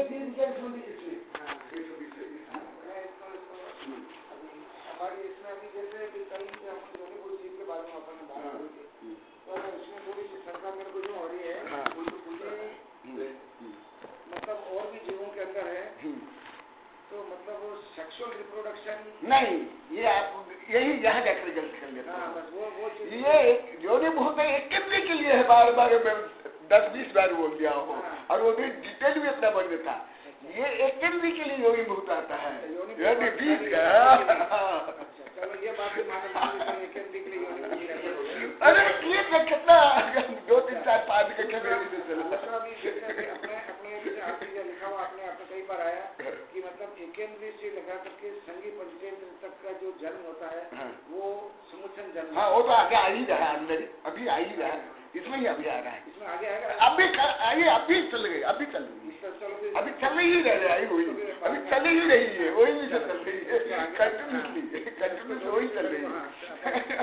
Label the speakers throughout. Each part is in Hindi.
Speaker 1: दिन के संबंधी इसमें हमारी इसमें अभी जैसे कि कल अपन दोनों गुरु जी के बारे में अपन बात करी थी, तो इसमें थोड़ी सी शंका मेरे को जो हो रही है मुझे मतलब और भी जीवों के अंदर है, तो मतलब वो सेक्सुअल रिप्रोडक्शन नहीं, ये आप यही यहाँ जाकर गलत कर लेते हैं। बस वो ये योनि भूत एक केंद्र के लिए है, बार बार 10-20 बार बोल दिया हो, और वो भी डिटेल भी अपना बन देता। ये एक केंद्र के लिए योनि भूत आता है, योनि बीज का। चलो ये बात भी माने एक केंद्र के लिए योनि भूत। अरे ये कितना 2, 3, 4, 5 का क्या अपने लिखा हुआ आपने कई बार आया कि मतलब एकेंद्रीय से लगा करके संगी पंचेंद्र तक का जो जन्म होता है वो समुच्चय जन्म। हाँ, वो तो आगे आ ही रहा है, अंदर अभी आ ही रहा है, इसमें ही अभी आ रहा है, इसमें आगे आएगा। अभी चल गई, अभी चल रही, अभी चल ही रह रही हुई, अभी चल ही रही है, वही नहीं चल रही है, कंटिन्यूसली वही चल रही है।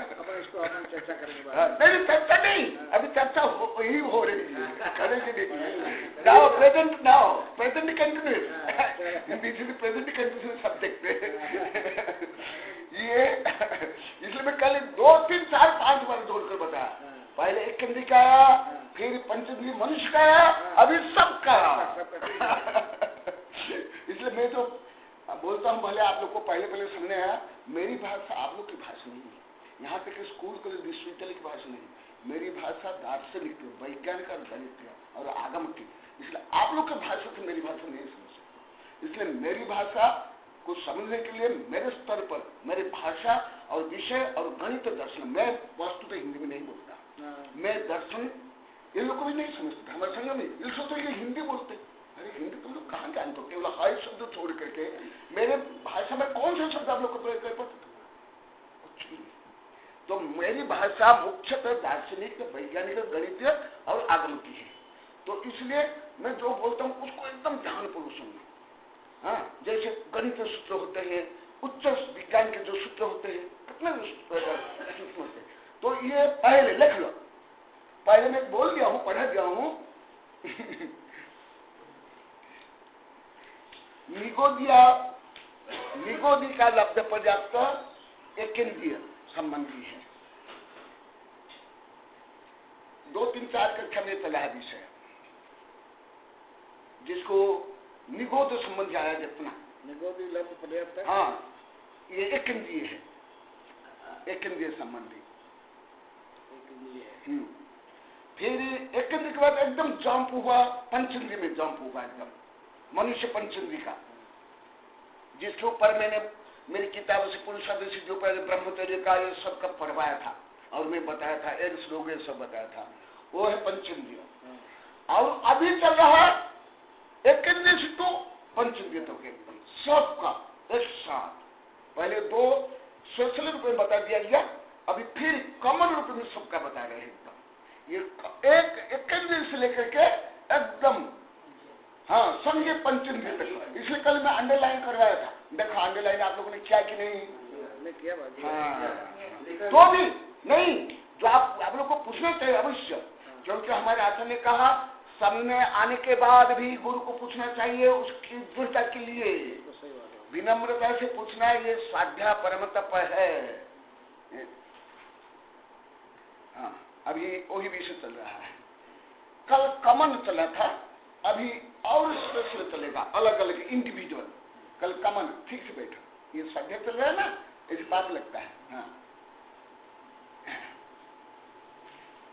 Speaker 1: अपन इसको अपन चर्चा करेंगे। नहीं चर्चा नहीं, अभी चर्चा ही हो रही है, करेंगे देखिए। Now present continuous, this is present continuous subject. ये इसलिए मैं कल 2, 3, 4, 5 बार जोड़कर बताया। पहले एक केंद्री का आया, फिर पंचेंद्रीय मनुष्य का आया, अभी सब का। इसलिए मैं तो बोलता हूँ, भले आप लोग को पहले सुनने आया, मेरी भाषा आप लोग की भाषा नहीं है, यहाँ तक स्कूल कॉलेज विश्वविद्यालय की भाषा नहीं, मेरी भाषा दार्शनिक, वैज्ञानिक और गणित और आगम की। इसलिए आप लोग की भाषा से मेरी भाषा नहीं समझ सकते। इसलिए मेरी भाषा को समझने के लिए मेरे स्तर पर मेरी भाषा और विषय और गणित दर्शन, मैं वस्तु तो हिंदी में नहीं बोलता, मैं दर्शन इन लोग को भी नहीं समझता। हमारे संग में इन सोचते ये हिंदी बोलते, अरे हिंदी तुम लोग कहाँ जानते हो? केवल हाई शब्द छोड़ करके मेरे भाषा में कौन सा शब्द आप लोग को प्रयोग कर पाते? कुछ भी। तो मेरी भाषा मुख्यतः दार्शनिक, वैज्ञानिक, गणितीय और आगम की है। तो इसलिए मैं जो बोलता हूँ उसको एकदम ध्यानपूर्वक सुनना। हाँ, जैसे गणित सूत्र होते हैं, उच्च विज्ञान के जो सूत्र होते हैं, कितने सूत्र होते हैं, तो ये पहले लिख लो। पहले मैं बोल दिया हूँ, पढ़ा दिया हूँ। निगोदी का लब्ध पर्याप्त एक केंद्रीय संबंधी है। 2, 3, 4 कक्षा में चला है विषय, जिसको निगोद संबंध आया जितना निगोदी लब्ध पर्याप्त। हाँ, ये एक केंद्रीय है, एक केंद्रीय संबंधी। फिर एक केंद्र के बाद एकदम जंप हुआ, पंचेंद्रीय में जंप हुआ, एकदम मनुष्य पंचेंद्रीय का, जिसके ऊपर मैंने मेरी किताबों से पुरुष से जो पहले ब्रह्मचर्य का ये सब का पढ़वाया था और मैं बताया था, एड्स रोग ये सब बताया था, वो है पंचेंद्रीय। और अभी चल रहा है एक केंद्रीय से तो पंचेंद्रीय तक एकदम सबका एक साथ। पहले 2 सोशल रूप में बता दिया गया, अभी फिर कॉमन रूप में सबका बता रहे हैं एकदम। ये एक केंद्रीय से लेकर के एकदम हाँ संघीय पंचेंद्रीय तक। इसलिए कल मैं अंडरलाइन करवाया था, देखो अंडरलाइन आप लोगों ने किया कि नहीं? किया। हाँ, तो भी नहीं, जो आप लोग को पूछना चाहिए अवश्य, क्योंकि हमारे आचार्य ने कहा सामने आने के बाद भी गुरु को पूछना चाहिए, उसकी दृढ़ता के लिए विनम्रता से पूछना, ये साध्या परम तप है। हाँ, अभी वही विषय चल रहा है। कल कमन चला था, अभी और स्पेशल चलेगा, अलग अलग इंडिविजुअल। कल कमन ठीक से बैठो, ये साध्या चल रहा है ना, ऐसी बात लगता है। हाँ,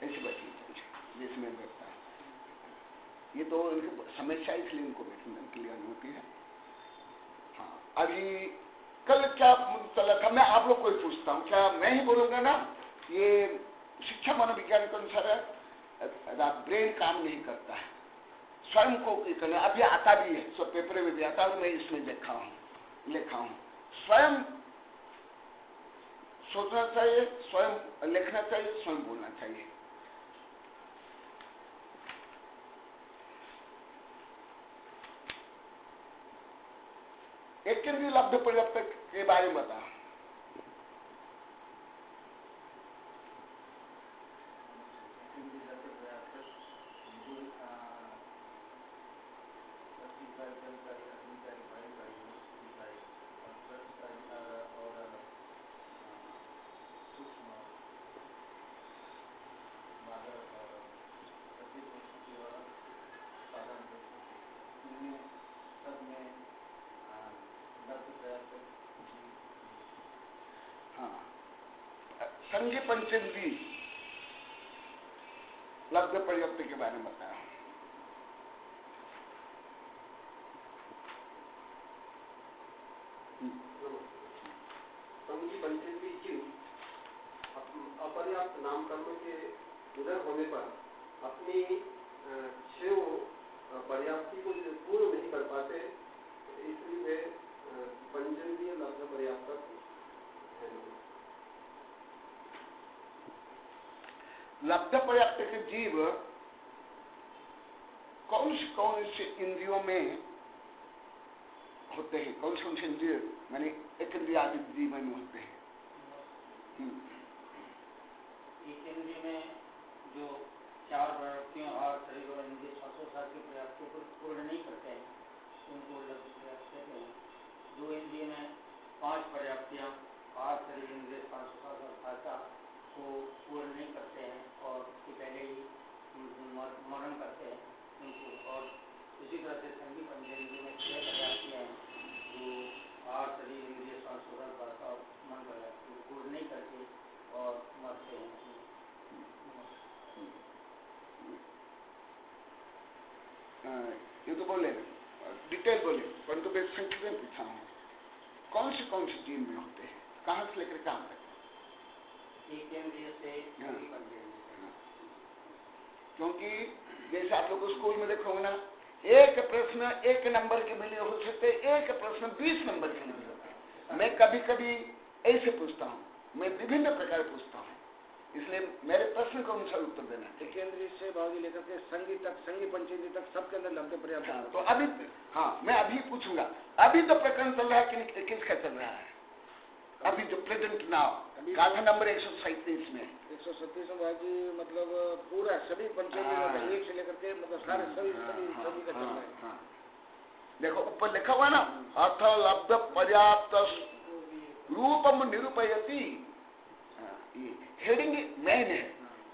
Speaker 1: ऐसी बैठी जिसमें बैठता है, ये तो समस्या, इसलिए इनको बैठने के लिए अनुमति है। हाँ, अभी कल क्या चला था, मैं आप लोग को ही पूछता हूँ, क्या मैं ही बोलूंगा ना? ये शिक्षा मनोविज्ञान के अनुसार ब्रेन काम नहीं करता है, स्वयं को करना। अभी आता भी है, सब पेपर में भी आता है, मैं इसमें लिखा हूँ। स्वयं सोचना चाहिए, स्वयं लिखना चाहिए, स्वयं बोलना चाहिए। एक केंद्रीय लब्ध पर्याप्त के बारे में बता। संगी पंचेंद्री लब्ध पर्याप्त के बारे में बताया।
Speaker 2: संगी पंचेंद्री जीव अपर्याप्त नामकर्म के उदर होने पर अपनी छह पर्याप्ति को पूर्ण नहीं कर पाते, इसलिए वे पंचेंद्रिय लब्ध पर्याप्त है।
Speaker 1: लब्ध पर्याप्त के जीव कौन से इंद्रियों में होते हैं? कौन से इंद्रिय माने एक इंद्रिय आदि जीवन में होते हैं?
Speaker 3: एक इंद्रिय में जो चार प्रवृत्तियों और शरीर और इंद्रिय श्वासोच्छ्वास की प्रयाप्तियों को पूर्ण नहीं करते हैं उनको लब्ध पर्याप्त कहते हैं। दो इंद्रिय में 5 पर्याप्तियां और शरीर इंद्रिय श्वासोच्छ्वास और भाषा को पूर्ण नहीं करते हैं और उसके पहले ही मरण करते हैं उनको। और इसी तरह से संगी पंचेंद्रिय में 6 पर्याप्तियां हैं जो और शरीर इंद्रिय श्वासोच्छ्वास भाषा और मन पर्याप्ति को पूर्ण नहीं करते और मरते हैं।
Speaker 1: ये तो बोले डिटेल बोले, परंतु मैं संक्षिप्त में पूछा हूँ कौन से जीव में होते हैं, कहाँ से लेकर कहाँ तक?
Speaker 3: एक इंद्रिय से संगी पंचेंद्रिय।
Speaker 1: क्योंकि जैसे आप लोग स्कूल में देखोगे ना, एक प्रश्न 1 नंबर के मिले हो सकते, एक प्रश्न 20 नंबर के मिले होते। मैं कभी कभी ऐसे पूछता हूँ, मैं विभिन्न प्रकार पूछता हूँ, इसलिए मेरे प्रश्न को अनुसार उत्तर देना।
Speaker 4: एक इंद्रिय से भागी लेकर के संगी तक, संगी पंचेंद्रिय तक सबके अंदर लब्ध पर्याप्त।
Speaker 1: हाँ, तो अभी मैं अभी पूछूंगा, अभी तो प्रकरण चल रहा है किसका चल रहा है? अभी जो प्रेजेंट नाउ गाथा नंबर 137 में
Speaker 4: 137 में भागी मतलब पूरा सभी पंचेंद्रिय एक से लेकर के मतलब सारे सभी का चल रहा है।
Speaker 1: देखो ऊपर लिखा हुआ ना, अर्थ लब्ध पर्याप्त रूपम निरूपयति, हेडिंग मेन है।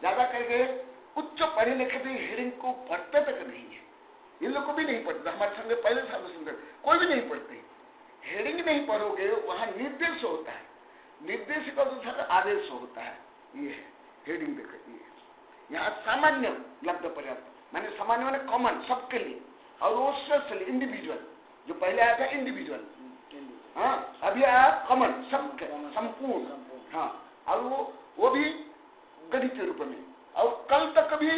Speaker 1: ज्यादा करके उच्च पढ़े लिखे भी हेडिंग को पढ़ते तक नहीं है, इन लोग को भी नहीं पढ़ता। हमारे संग पहले साल सुंदर कोई भी नहीं पढ़ते। हेडिंग नहीं पढ़ोगे, वहां निर्देश होता है, निर्देश का दूसरा आदेश होता है। ये है हेडिंग देखिए, यहाँ सामान्य लब्ध पर्याप्त माने सामान्य माने कॉमन सबके लिए, और वो स्पेशल इंडिविजुअल, जो पहले आया था इंडिविजुअल, हाँ अभी आया कॉमन सबके संपूर्ण, हाँ और वो भी गणित रूप में, और कल तक भी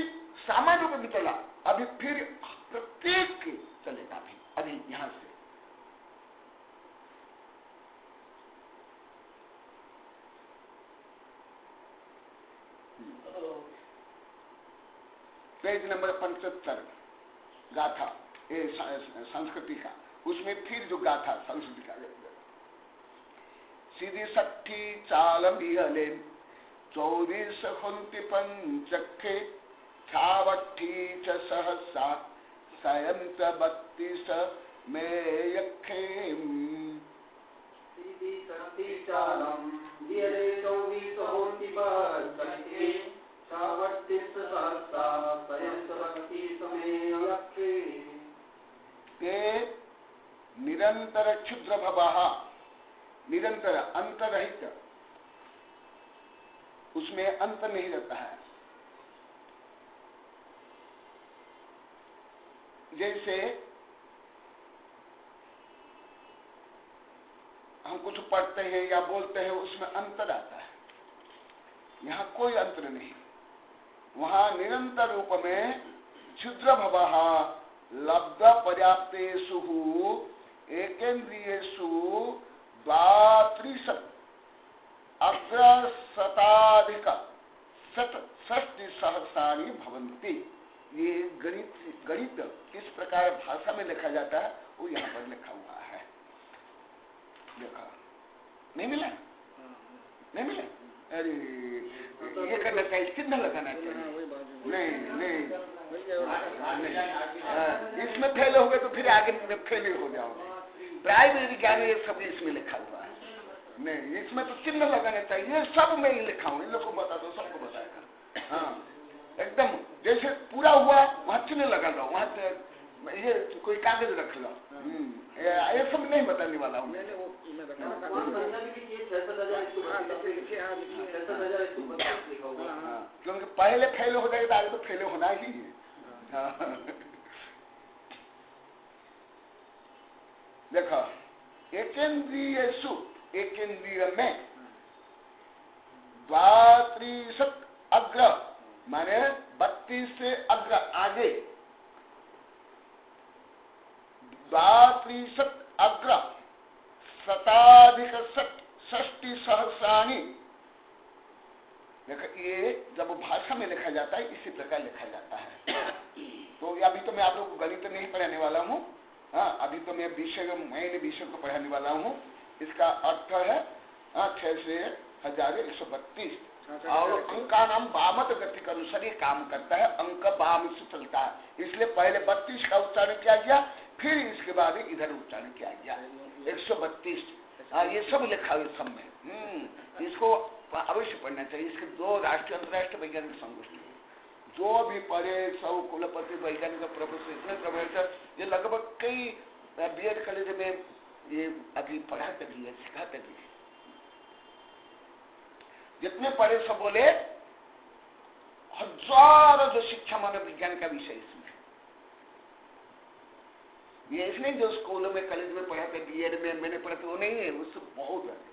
Speaker 1: सामान्य रूप में चला, अभी फिर प्रत्येक चलेगा अभी यहां से। पेज नंबर 75 गाथा संस्कृति का, उसमें फिर जो गाथा संस्कृति का सीधी सट्ठी चाल मिहले 24 हुंति पंचखे छावट्ठी च सहसा सयंत 32 में यखे।
Speaker 2: सीधी सट्ठी चालम मिहले 24 हुंति पंचखे छावट्ठी च सहसा सयंत 32 में यखे।
Speaker 1: ते निरंतर क्षुद्र भवः, निरंतर अंतरहित, उसमें अंत नहीं रहता है। जैसे हम कुछ पढ़ते हैं या बोलते हैं, उसमें अंतर आता है, यहाँ कोई अंतर नहीं। वहां निरंतर रूप में क्षुद्र भवः लब्ध पर्याप्तेषु एकेन्द्रियेषु 32 अग्रशताधिक षष्टि सहस्राणि भवन्ति। ये गणित किस प्रकार भाषा में लिखा जाता है वो यहाँ पर लिखा हुआ है। देखा नहीं मिला? नहीं मिला? अरे ये करना चाहिए, चिन्ह लगाना चाहिए। नहीं इसमें फेल हो गए तो फिर आगे में फेल हो जाओगे। प्राइमरी ज्ञान ये सब इसमें लिखा हुआ है, नहीं इसमें तो चिन्ह लगाना चाहिए। ये सब मैं ही लिखा हूँ, इन लोग को बता दो, सबको बताएगा। हाँ एकदम जैसे पूरा हुआ वहाँ चिन्ह लगा लो, वहाँ ये कोई कागज रख लो। ये सब नहीं बताने वाला हूँ।
Speaker 2: लिखा हुआ।
Speaker 1: क्योंकि पहले फेल हो जाएगा तो आगे तो फेल होना ही है। देखो, एकेंद्रियेषु, एकेंद्रिय में 32 अग्र माने 32 से अग्र आगे, 32 अग्र शताधिक 60 सहस्राणि। देखो, ये जब भाषा में लिखा जाता है इसी प्रकार लिखा जाता है। तो अभी तो मैं आप लोग को गणित नहीं पढ़ाने वाला हूँ। हाँ, अभी तो मैं मैंने विषय को पढ़ाने वाला हूँ। इसका अर्थ है 6 से 1132 और अंका नाम वामत गति के अनुसार ये काम करता है। अंक वाम से चलता है, इसलिए पहले 32 का उच्चारण किया गया, फिर इसके बाद इधर उच्चारण किया गया 132। ये सब लिखा हुआ सब में। इसको अवश्य पढ़ना चाहिए। इसके 2 राष्ट्रीय अंतर्राष्ट्रीय वैज्ञानिक संगोष्ठी जो भी पढ़े, सब कुलपति वैज्ञानिक प्रोफेसर इतने प्रोफेसर, ये लगभग कई बीएड कॉलेज में ये अभी पढ़ाते भी है, सिखाते भी है। जितने पढ़े सब बोले हजारों जो शिक्षा मानव विज्ञान का विषय इसमें। ये इसलिए जो स्कूलों में कॉलेज में पढ़ाते बीएड में मैंने पढ़ा वो नहीं है, उससे बहुत आगे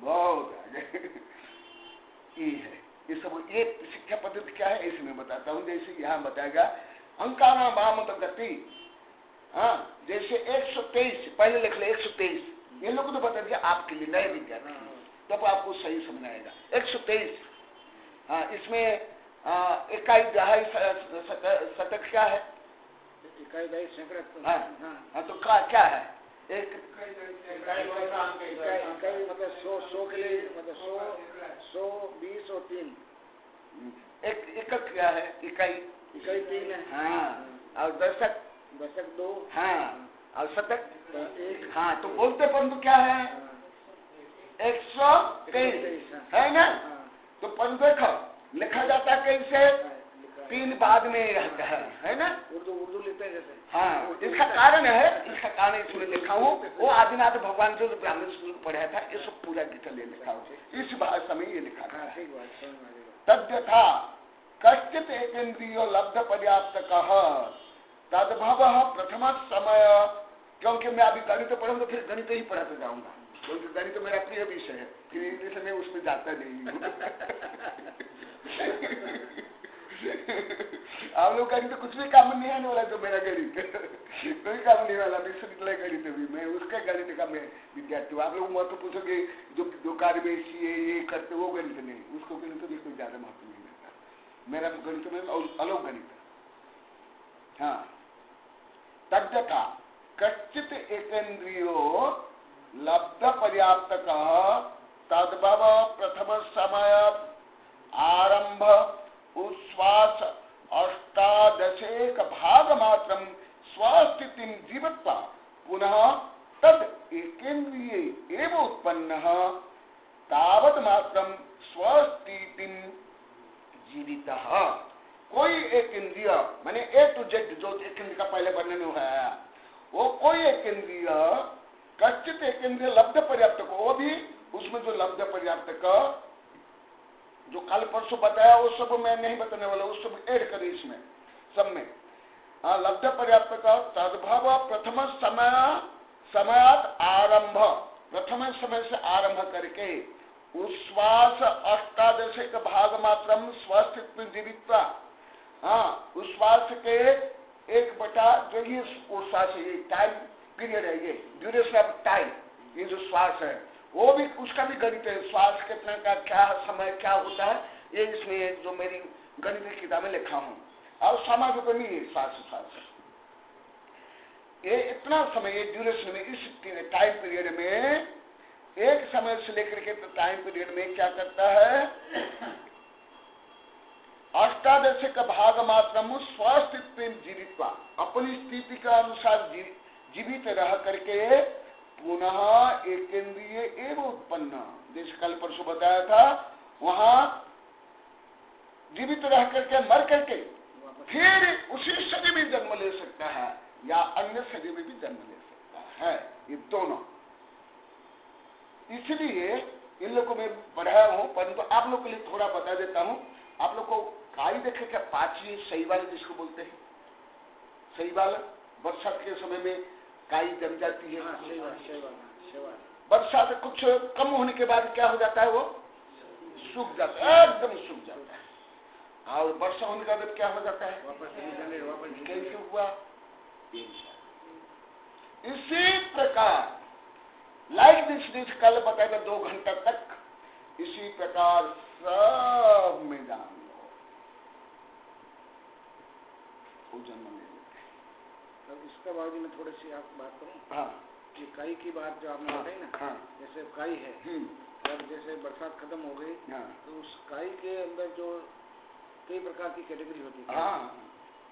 Speaker 1: बहुत आगे ये है। ये सब ये शिक्षा पद्धति क्या है इसमें बताता हूँ। जैसे यहाँ बताएगा अंकाना वामत गति। हाँ, जैसे 123 पहले लिख ले 123, ये लोग तो बता दिया आपके लिए नए विद्यार्थी, तब आपको सही समझ आएगा। 123, हाँ, इसमें इकाई दहाई शतक क्या है?
Speaker 4: इकाई दहाई सैकड़ा।
Speaker 1: हाँ, तो क्या है? एक
Speaker 4: इकाई मतलब 100 के लिए मतलब 100 20 और 3।
Speaker 1: एक एकक क्या है? इकाई
Speaker 4: 3 है।
Speaker 1: हाँ, और दशक
Speaker 4: 2।
Speaker 1: हाँ, और शतक
Speaker 4: 1।
Speaker 1: हाँ, तो बोलते परंतु क्या है? 123 है ना? तो परंतु देखो लिखा जाता है कैसे? 3 बाद में रहता है ना?
Speaker 4: उर्दू लिखते हैं जैसे।
Speaker 1: हाँ, इसका कारण है, इसका कारण इसमें लिखा हूँ। वो आदिनाथ भगवान जो ब्राह्मण स्कूल को पढ़ाया था, ये सब पूरा गीता ले लिखा हूँ, इस भाषा में ये लिखा था। तद्यथा कश्चित एकेन्द्रियो लब्ध पर्याप्त कह तद्भव प्रथम समय। क्योंकि मैं अभी गणित पढ़ूंगा फिर गणित ही पढ़ाते जाऊंगा, क्योंकि गणित मेरा प्रिय विषय है, फिर इंग्लिश में उसमें जाता नहीं हूँ। आप लोग गणित कुछ भी काम नहीं आने वाला, जो मेरा गणित कोई काम नहीं वाला। विश्वविद्यालय गणित भी मैं उसके गणित का मैं विद्यार्थी हूँ। आप लोग मत पूछोगे जो कार्य में ये करते वो गणित नहीं, उसको गणित भी कोई ज्यादा महत्व नहीं मिलता। मेरा गणित में अलग गणित। हाँ, तद्यथा कश्चित एकेन्द्रियो लब्ध पर्याप्त तद्भव प्रथम समय आरंभ उच्छ्वास 18 भाग मात्रम स्वस्थिति जीवत्वा पुनः तद एकेन्द्रिये एव उत्पन्नः तावत मात्रम स्वस्थिति जीवितः। कोई एक इंद्रिय माने A to Z जो एक इंद्रिय का पहले वर्णन हुआ है, वो कोई एक इंद्रिय कश्चित एक इंद्रिय लब्ध पर्याप्त को, वो भी उसमें जो लब्ध पर्याप्त का जो कल परसों बताया वो सब मैं नहीं बताने वाला, उस सब ऐड करें इसमें सब में। लब्ध पर्याप्त का तद्भव प्रथम समयात आरंभ, प्रथम समय से आरंभ करके उच्छ्वास 18 भाग मात्रम स्वस्थित जीवित्वा। हाँ, उच्छ्वास के 1/, जो ये उच्छ्वास है, ये टाइम पीरियड है, ये ड्यूरेशन ऑफ टाइम, ये जो श्वास है वो भी उसका भी गणित है। श्वास कितना का क्या समय क्या होता है, ये इसमें जो मेरी गणित की किताबें लिखा हूँ। और समाज को नहीं है श्वास ये इतना समय, ये ड्यूरेशन में, इस टाइम पीरियड में, एक समय से लेकर के टाइम पीरियड में क्या करता है? 18 भाग मात्रम स्वस्थिति जीवित्वा, अपनी स्थिति के अनुसार जीवित रह करके पुनः एकेन्द्रिय एवं उत्पन्न, जैसे कल परसों बताया था, वहां जीवित रह करके मर करके फिर उसी शरीर में जन्म ले सकता है या अन्य शरीर में भी जन्म ले सकता है। ये दोनों इसलिए इन लोगों में पढ़ाया हूँ, परंतु आप लोग के लिए थोड़ा बता देता हूँ। आप लोग को काई देखे क्या, पाची शैवाल जिसको बोलते हैं, शैवाल बरसात के समय में काई जम जाती है। बरसात कुछ कम होने के बाद क्या हो जाता है, वो सूख जाता है, एकदम सूख जाता है। और वर्षा होने के बाद क्या हो जाता है, कैसे हुआ। इसी प्रकार लाइक दिस कल बताएगा 2 घंटा तक, इसी प्रकार सब में जान लो वो जन्म ले लेते हैं।
Speaker 4: अब इसका बाद मैं थोड़ी सी आप बात करूँ।
Speaker 1: हाँ,
Speaker 4: कि काई की बात जो आपने बताई ना,
Speaker 1: हाँ,
Speaker 4: जैसे काई है, और जैसे बरसात खत्म हो गई,
Speaker 1: हाँ,
Speaker 4: तो उस काई के अंदर जो कई प्रकार की कैटेगरी होती है,
Speaker 1: हाँ,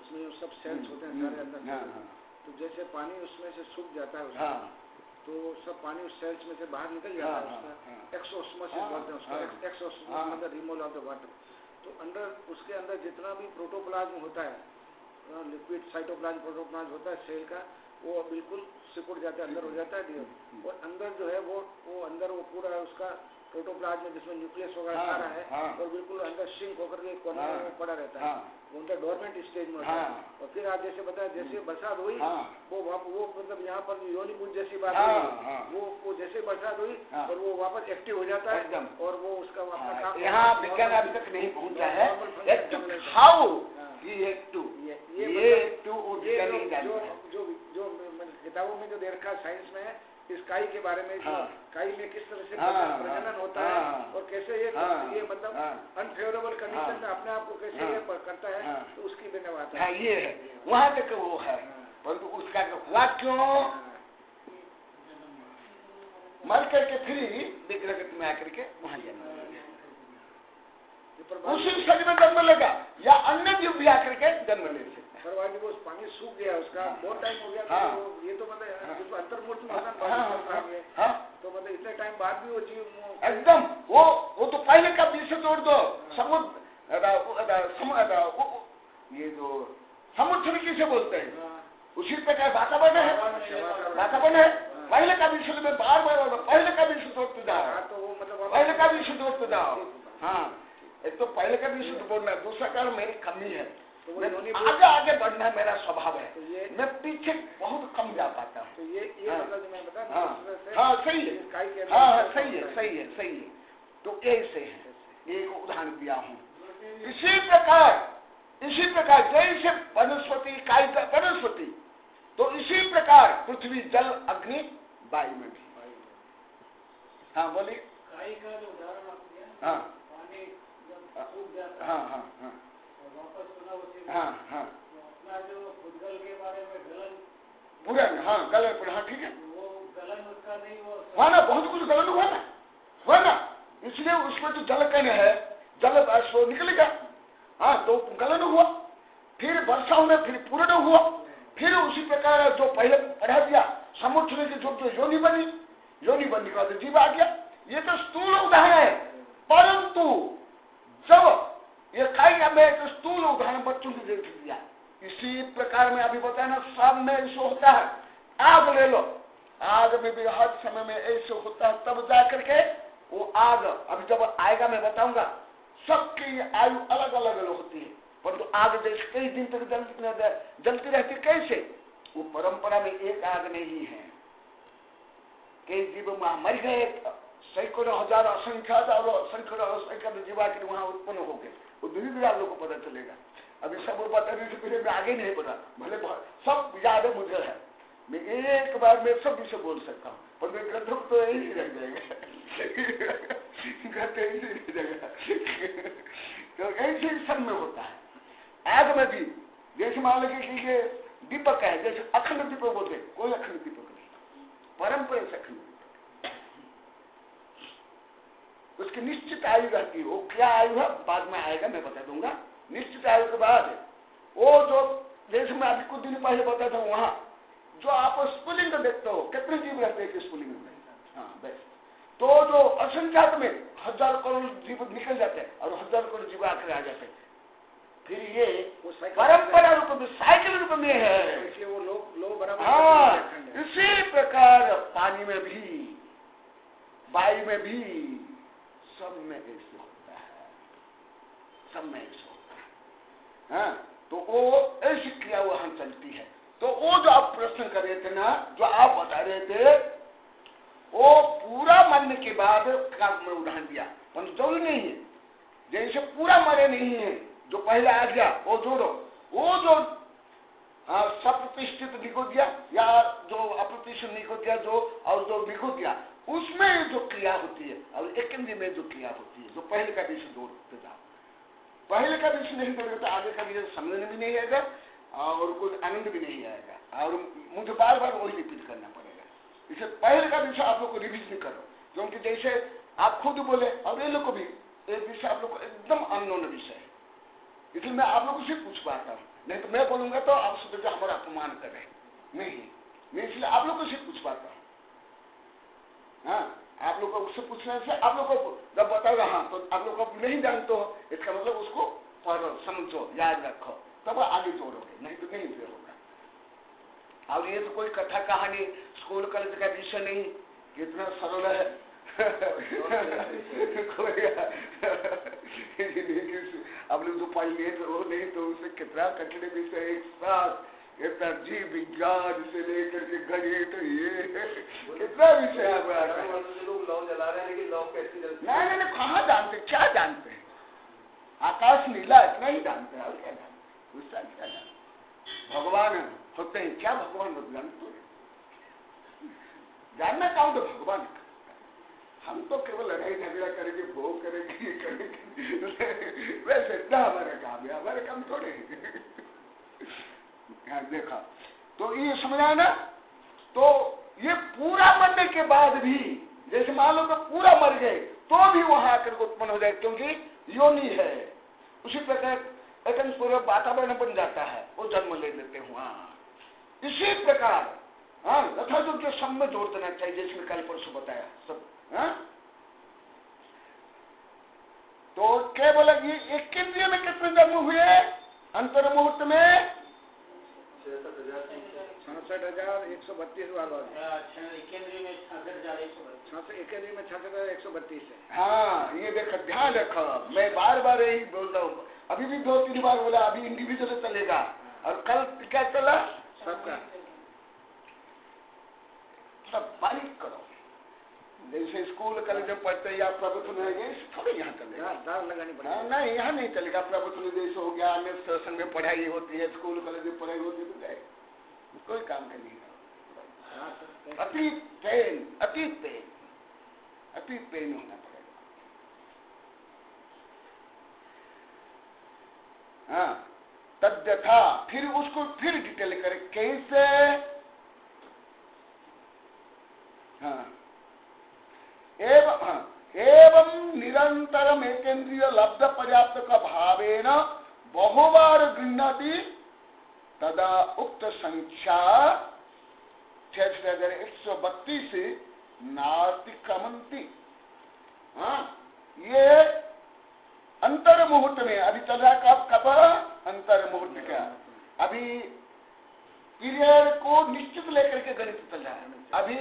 Speaker 4: उसमें जो सब सेल्स होते हैं सारे अंदर,
Speaker 1: हाँ, हाँ,
Speaker 4: तो जैसे पानी उसमें से सूख जाता है उसका,
Speaker 1: हाँ,
Speaker 4: तो सब पानी उस सेल्स में से बाहर निकल जाता है, उसका एक्सोस्मोसिस बोलते हैं उसका, एक्सोस्मोसिस मतलब रिमूवल ऑफ द वाटर। तो अंदर उसके अंदर जितना भी प्रोटोप्लाज्म होता है, लिक्विड साइटोप्लाज्म प्रोटोप्लाज्म होता है सेल का, वो बिल्कुल सिकुड़ जाता है, अंदर हो जाता है। और अंदर जो है वो अंदर वो पूरा उसका प्रोटोप्लाज्म जिसमें न्यूक्लियस वगैरह सारा है, और बिल्कुल अंदर सिंक होकर के कोने में पड़ा रहता है, वो उनका डोरमेंट स्टेज में होता है। और फिर आप जैसे बताया, जैसे बरसात हुई, वो मतलब यहाँ पर योनिपुंज जैसी बात हुई, वो जैसे बरसात हुई और वो वापस एक्टिव हो जाता है, और वो उसका अपना काम।
Speaker 1: यहाँ विज्ञान अभी तक नहीं पहुंचा है। हाउ
Speaker 4: जो किताबों में जो दे रखा है साइंस में, इस काई के बारे में, काई में किस तरह से प्रजनन होता है, और कैसे ये मतलब अनफेवरेबल कंडीशन में अपने आप को कैसे ये करता है, तो उसकी मैंने बात है।
Speaker 1: ये है, वहाँ तक वो है, परंतु उसका हुआ क्यों, मर करके फिर विग्रह में आकर के वहाँ जन्म उसी शरीर में जन्म लेगा, या अन्य जीव भी आकर के जन्म ले सकता है।
Speaker 4: वो पानी सूख गया, उसका बहुत टाइम हो गया, तो ये तो मतलब अंतर्मूर्ति तो मतलब इतने टाइम बाद भी वो जीव
Speaker 1: एकदम वो तो पहले का बीच से तोड़ दो, समुद्र ये जो समुद्र किसे बोलते हैं, उसी प्रकार वातावरण है, पहले का विषय में बार पहले का विषय तोड़ते जाओ, पहले का विषय तोड़ते जाओ। हाँ, एक तो पहले का विषय बोलना, दूसरा कारण मेरी कमी है, आगे बढ़ना मेरा स्वभाव है, मैं पीछे बहुत कम जा पाता हूँ।
Speaker 4: तो ये मतलब जो मैं बता,
Speaker 1: सही है, सही है। तो ऐसे है, एक उदाहरण दिया हूँ। इसी प्रकार जैसे वनस्पति काई वनस्पति, तो इसी प्रकार पृथ्वी जल अग्नि वायु में भी। हाँ बोलिए।
Speaker 3: काई का जो उदाहरण आप दिया, पानी जब सूख जाता है, वापस पुनः उसी तो अपना जो भूतगल के बारे में गलन
Speaker 1: पूरा, गलन, ठीक है,
Speaker 3: वो गलन उसका नहीं
Speaker 1: हुआ ना, बहुत कुछ गलन हुआ ना, इसलिए उसमें तो जल कण है, जल वो निकलेगा। तो गलन हुआ, फिर वर्षा होने, फिर पूर्ण हुआ, फिर उसी प्रकार जो पहले पढ़ा दिया समुद्र की जो योनि बनने के बाद जीव आ गया। ये तो स्थूल उदाहरण है, परंतु जब ये खाएगा, मैं एक स्थूल उदाहरण बच्चों की देख दिया। इसी प्रकार में अभी बताया ना, सब में ऐसे होता है। आग ले लो, आग में भी हर समय में ऐसे होता है, तब जा करके वो आग अभी जब आएगा मैं बताऊंगा। सबकी आयु अलग अलग होती है, परंतु आग जैसे कई दिन तक जलती रहती, कैसे? वो परंपरा में एक आग नहीं है, कई जीव मर गए, सैकड़ों हजार असंख्य जीवा के वहां उत्पन्न हो गए। वो धीरे धीरे आप लोग को पता चलेगा। अभी सब बताने से पहले मैं आगे नहीं पता, भले सब याद है मुझे है, मैं एक बार में सब विषय बोल सकता हूँ, पर मैं ग्रंथों तो यही रह जाएगा, ग्रंथ ऐसे रह जाएगा। तो ऐसे ही सब में होता है। आग में भी जैसे मान लीजिए कि ये दीपक है, जैसे अखंड दीपक बोलते, कोई अखंड दीपक नहीं, परंपरा से अखंड दीपक, उसकी निश्चित आयु रहती है। वो क्या आयु है बाद में आएगा, मैं बता दूंगा। निश्चित आयु के बाद वो जो जैसे मैं अभी कुछ दिन पहले बताया था, वहां जो आप स्फुलिंग देखते हो, कितने जीव रहते हैं स्फुलिंग में? बस तो जो असंख्यात में 1000 करोड़ जीव निकल जाते हैं और 1000 करोड़ जीव आकर आ जाते हैं। फिर ये परंपरा रूप में, साइकिल रूप में है।
Speaker 4: वो बराबर
Speaker 1: इसी प्रकार पानी में भी वायु में भी, सब में ऐसे होता है, सब में ऐसे होता है। हाँ, तो वो ऐसी क्रिया वहां चलती है। तो वो जो आप प्रश्न कर रहे थे ना, जो आप बता रहे थे, वो पूरा मरने के बाद का मैं उदाहरण दिया, पर जरूरी नहीं है जैसे पूरा मरे नहीं है, जो पहले आ गया वो जोड़ो, वो जो सप्रतिष्ठित निको दिया या जो अप्रतिष्ठित निको दिया, जो और जो निको दिया, उसमें जो क्रिया होती है, और एक में जो क्रिया होती है, जो पहले का विषय जोड़ते जाओ, पहले का विषय नहीं जोड़ेगा तो आगे का विषय समझने भी नहीं आएगा और कुछ आनंद भी नहीं आएगा, और मुझे बार बार वही रिपीट करना पड़ेगा। इसे पहले का विषय आप लोग को रिवीज नहीं करो, क्योंकि जैसे आप खुद बोले और ये लोग को भी एक विषय आप लोग को एकदम अननोन विषय है, इसलिए मैं आप लोगों से पूछ पाता हूँ, नहीं तो मैं बोलूंगा तो आप सोचेगा हमारा अपमान कर रहे, नहीं, मैं इसलिए आप लोगों से पूछ पाता हूँ। हाँ, आप लोग को उससे पूछने से आप लोग को जब बताओगा हाँ तो आप लोग को नहीं जानते हो, इसका मतलब उसको पढ़ो, समझो, याद रखो, तब आगे जोड़ोगे, नहीं तो नहीं होगा। और ये तो कोई कथा कहानी स्कूल कॉलेज का विषय नहीं, कितना सरल है। अब लोग जो पढ़ लिए तो वो नहीं, तो उससे कितना कठिन विषय एक साथ, इतना जीव विज्ञान से लेकर के गणित, ये कितना विषय है।
Speaker 2: लोग लौ जला रहे हैं, लेकिन लौ कैसे जलती है?
Speaker 1: नहीं, कहाँ जानते, क्या जानते हैं? आकाश नीला इतना ही जानते हैं, और क्या जानते, उसका क्या जानते? भगवान होते हैं, क्या भगवान जानते? जानना चाहूँ तो भगवान, हम तो केवल लड़ाई झगड़ा करेंगे, भोग करेंगे, ये करेंगे, वैसे इतना हमारा काम है, हमारे काम थोड़े हैं। देखा तो ये समझा ना, तो ये पूरा मरने के बाद भी, जैसे मान लो तो पूरा मर गए तो भी वहां आकर उत्पन्न हो जाए, क्योंकि योनि है, उसी प्रकार एकदम पूरा वातावरण बन जाता है, वो जन्म ले लेते हुआ। इसी प्रकार हाँ तथा जो सब में जोड़ देना चाहिए, जैसे कल परसों बताया सब। हाँ? तो क्या बोला, ये एक इंद्रिय में कितने जन्म हुए अंतर मुहूर्त में?
Speaker 4: 66,132 बार।
Speaker 3: एक इंद्रिय में
Speaker 4: 66,132 है।
Speaker 1: हाँ, ये देखो, ध्यान रखो, मैं बार बार यही बोल रहा हूँ, अभी भी 2-3 बार बोला, अभी इंडिविजुअल चलेगा, और कल क्या चला
Speaker 4: सबका।
Speaker 1: सब बारीक करो, जैसे स्कूल कॉलेज में पढ़ते या प्रभुत्व में, थोड़े यहाँ चलेगा,
Speaker 4: दार लगानी पड़ेगी।
Speaker 1: नहीं, यहाँ नहीं चलेगा। प्रभुत्व में जैसे हो गया, अन्य सेशन में पढ़ाई होती है, स्कूल कॉलेज में पढ़ाई होती है, तो जाए कोई काम का नहीं। अति पेन होना पड़ेगा। हाँ, तद्यथा, फिर उसको फिर डिटेल करें कैसे। हाँ, एवं निरंतरम एकेन्द्रिय लब्ध पर्याप्त का भावेन बहुबार गृह्णाति तदा उक्त संख्या 66,132 से नातिक्रमन्ति। हाँ, ये अंतर मुहूर्त में अभी चल रहा, कब अंतर मुहूर्त का, अभी पीरियड को निश्चित लेकर के गणित चल रहा है, अभी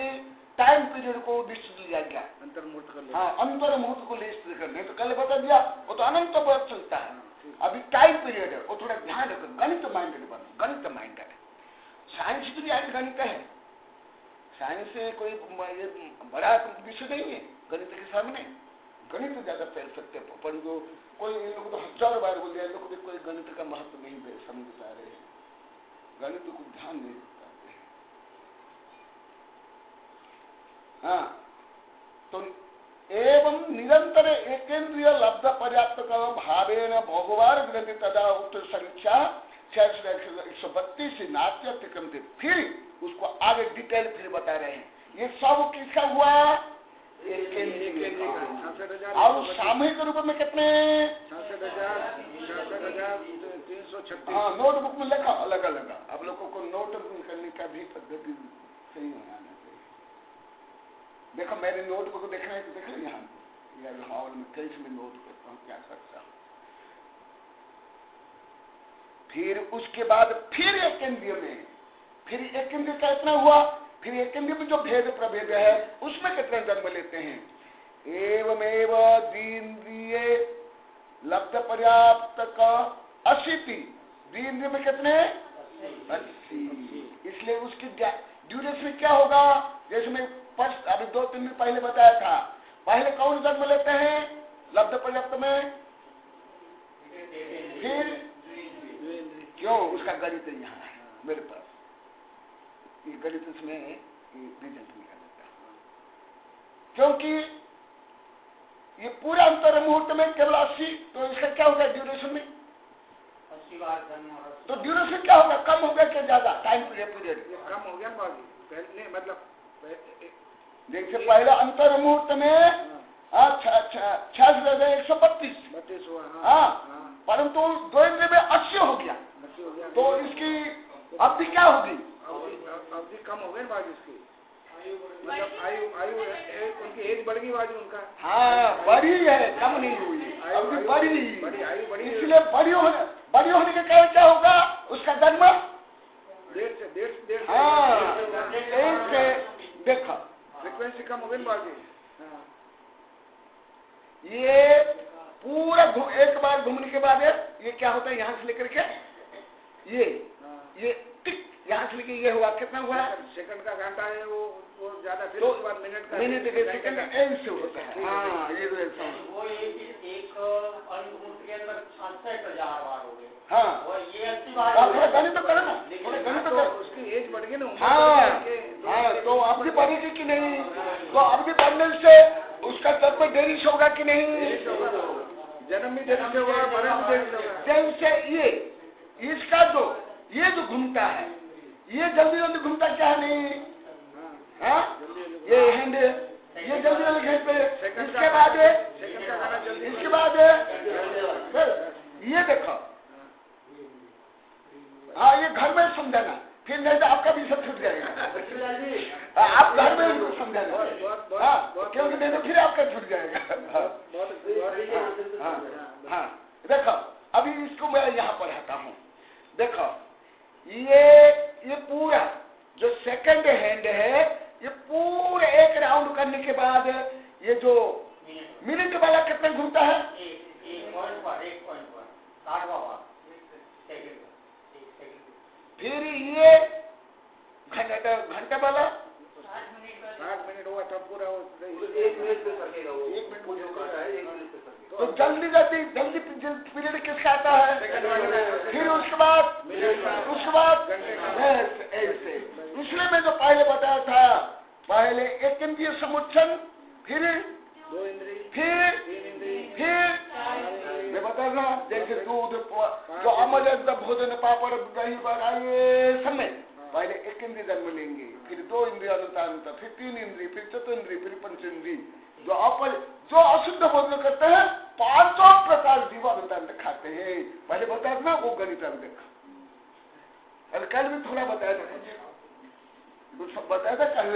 Speaker 1: टाइम पीरियड को निश्चित लिया गया,
Speaker 4: अंतर मुहूर्त कर ले।
Speaker 1: हाँ, अंतर मुहूर्त को निश्चित करने, तो कल बता दिया, वो तो अनंत बहुत चलता है, अभी टाइम पीरियड है, वो थोड़ा ध्यान रखो, गणित माइंडेड बनो, गणित माइंडेड। साइंस भी आज गणित है, साइंस से कोई बड़ा विषय नहीं है गणित के सामने, गणित ज्यादा फैल सकते हैं, परंतु कोई इन लोगों को 1000 बार बोल दिया, लोग कोई गणित का महत्व नहीं समझ पा रहे हैं, गणित को ध्यान नहीं पाते हैं। हाँ, तो एवं निरंतर एकेन्द्रिय लब्ध पर्याप्त भावेन बहुबार ग्रंथि तदा उत्तर संख्या 66,132 से नाट्य अतिक्रमते। फिर उसको आगे डिटेल फिर बता रहे हैं, ये सब किसका हुआ? और सामूहिक रूप में कितने?
Speaker 4: 66,336।
Speaker 1: हाँ, नोटबुक में लिखा अलग अलग, आप लोगों को नोट करने का भी पद्धति सही होना चाहिए। देखो, मेरे नोटबुक देखना है तो देख लो, यहाँ हॉल में कैसे मैं नोट करता हूँ, क्या करता हूँ। फिर उसके बाद फिर एक इंद्रिय में, फिर एक इंद्रिय का इतना हुआ, फिर एक इंद्रिय में जो भेद प्रभेद है उसमें कितने जन्म लेते हैं? एवमेव द्विंद्रिय लब्ध पर्याप्त का 80, द्विंद्रिय में कितने 80। इसलिए उसकी ड्यूरेशन क्या होगा, जैसे मैं फर्स्ट अभी 2-3 दिन पहले बताया था, पहले कौन जन्म लेते हैं लब्ध पर्याप्त में, फिर क्यों, उसका गणित यहाँ है मेरे पास, ये गणित इसमें रिजल्ट निकाल देता है, क्योंकि ये पूरा अंतर मुहूर्त में केवल 80, तो इसका क्या होगा ड्यूरेशन में
Speaker 3: 80 बार जन्म,
Speaker 1: तो ड्यूरेशन क्या होगा, कम हो गया क्या ज्यादा टाइम पीरियड,
Speaker 4: कम हो गया पहले, मतलब
Speaker 1: जैसे पहले अंतर मुहूर्त में 132
Speaker 4: हुआ।
Speaker 1: हाँ, परंतु 2 इंद्रिय में 80 हो गया, तो इसकी अवधि क्या होगी,
Speaker 4: अवधि कम हो गई ना बाजी इसकी, मतलब आयु उनकी एज बढ़ गई बाजी उनका,
Speaker 1: हाँ बढ़ी है, कम नहीं हुई, अवधि बढ़ी,
Speaker 4: आयु बढ़ी,
Speaker 1: इसलिए बड़ी होने के कारण क्या होगा, उसका जन्म
Speaker 4: डेढ़
Speaker 1: हाँ से देखा
Speaker 4: फ्रिक्वेंसी कम हो गई बाजी।
Speaker 1: ये पूरा एक बार घूमने के बाद ये क्या होता है, यहाँ से लेकर के ये टिक, यहाँ से लेकर ये हुआ, कितना हुआ,
Speaker 4: सेकंड का घंटा है वो ज्यादा, फिर
Speaker 1: तो
Speaker 4: उसके बाद मिनट का,
Speaker 1: मिनट के सेकंड ऐसे होता है। हाँ ये तो ऐसा
Speaker 3: वो एक अंतमुहूर्त के अंदर 66,000 बार हो गए।
Speaker 1: हाँ,
Speaker 3: और ये 80 बार
Speaker 1: थोड़ा गणित तो करो ना, थोड़ा गणित तो करो,
Speaker 4: उसकी एज बढ़ गई ना।
Speaker 1: हाँ, तो अवधि बढ़ेगी कि नहीं, तो अवधि बढ़ने से उसका तत्व देरी से होगा कि नहीं,
Speaker 4: जन्म भी देरी से होगा, मरण भी देरी से होगा।
Speaker 1: जैसे इसका ये जो घूमता है, ये जल्दी जल्दी घूमता क्या है नहीं, हाँ ये हैंड, ये जल्दी जल्दी घूमते, इसके बाद ये देखो, हाँ ये घर में समझाना, फिर नहीं तो आपका भी सब छूट जाएगा, आप घर में इनको समझाना, हाँ क्योंकि नहीं तो फिर आपका छूट जाएगा। हाँ देखो, अभी इसको मैं यहाँ पढ़ाता हूँ, देखो ये पूरा जो सेकंड हैंड है, ये पूरे एक राउंड करने के बाद ये जो मिनट वाला कितना घूमता है,
Speaker 3: एक पॉइंट पर 60वां बार,
Speaker 1: फिर ये घंटे वाला
Speaker 4: 60 मिनट हुआ तब पूरा
Speaker 2: 1 मिनट पे सकेगा वो, 1 मिनट मुझे होता है, 1 मिनट पे सकेगा।
Speaker 1: तो जल्दी पीरियड किसका आता है, फिर उसके बाद ऐसे, इसलिए मैं जो पहले बताया था, पहले एक इंद्रिय समुच्चन, फिर
Speaker 4: 2 इंद्रिय,
Speaker 1: फिर मैं बता रहा, जैसे दूध जो अमर भोजन पापड़ दही बड़ा ये समय, पहले एक इंद्रिय जन्म लेंगे, फिर 2 इंद्रिय अनुतांत, फिर 3 इंद्रिय, फिर 4 इंद्रिय, फिर 5 इंद्रिय, जो अशुद्ध भोजन करते हैं 5 प्रकार जीव अनुतांत खाते हैं, पहले बताया था वो गणित देखा, अरे कल भी थोड़ा बताया था, कुछ सब बताया था कल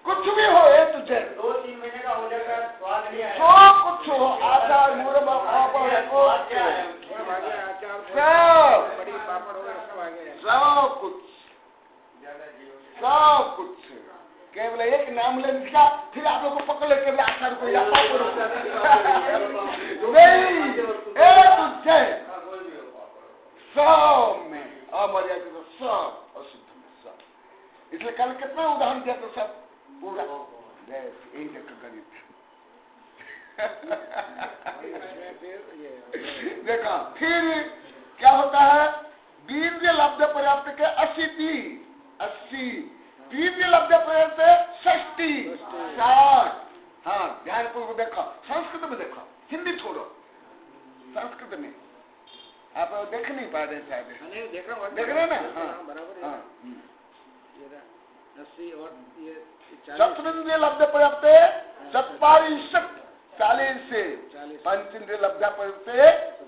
Speaker 1: कुछ भी हो तुझे
Speaker 3: 2-3 महीने का हो जाएगा, स्वाद नहीं आएगा,
Speaker 1: जो कुछ हो, आचार मुरब्बा पापड़ सब कुछ केवल एक नाम ले लिखा, फिर आप लोग को पकड़ ले केवल आचार को या पापड़ नहीं, तुझे सब में अमर्यादित, सब अशुद्ध में सब, इसलिए कल कितना उदाहरण दिया तो सब पूरा यही गणित देखा। फिर क्या होता है, वीर्य लब्ध पर्याप्त के 80, वीर्य लब्ध पर्याप्त 60, 60। हाँ ध्यान पूर्वक देखो, संस्कृत में देखो, हिंदी छोड़ो, संस्कृत में आप देख नहीं पा रहे शायद, देख रहे ना, हाँ
Speaker 4: बराबर
Speaker 1: हाँ,
Speaker 4: 80 और ये
Speaker 1: 40 लब्ध पर्याप्त 40 से 5 लब्ध पर्याप्त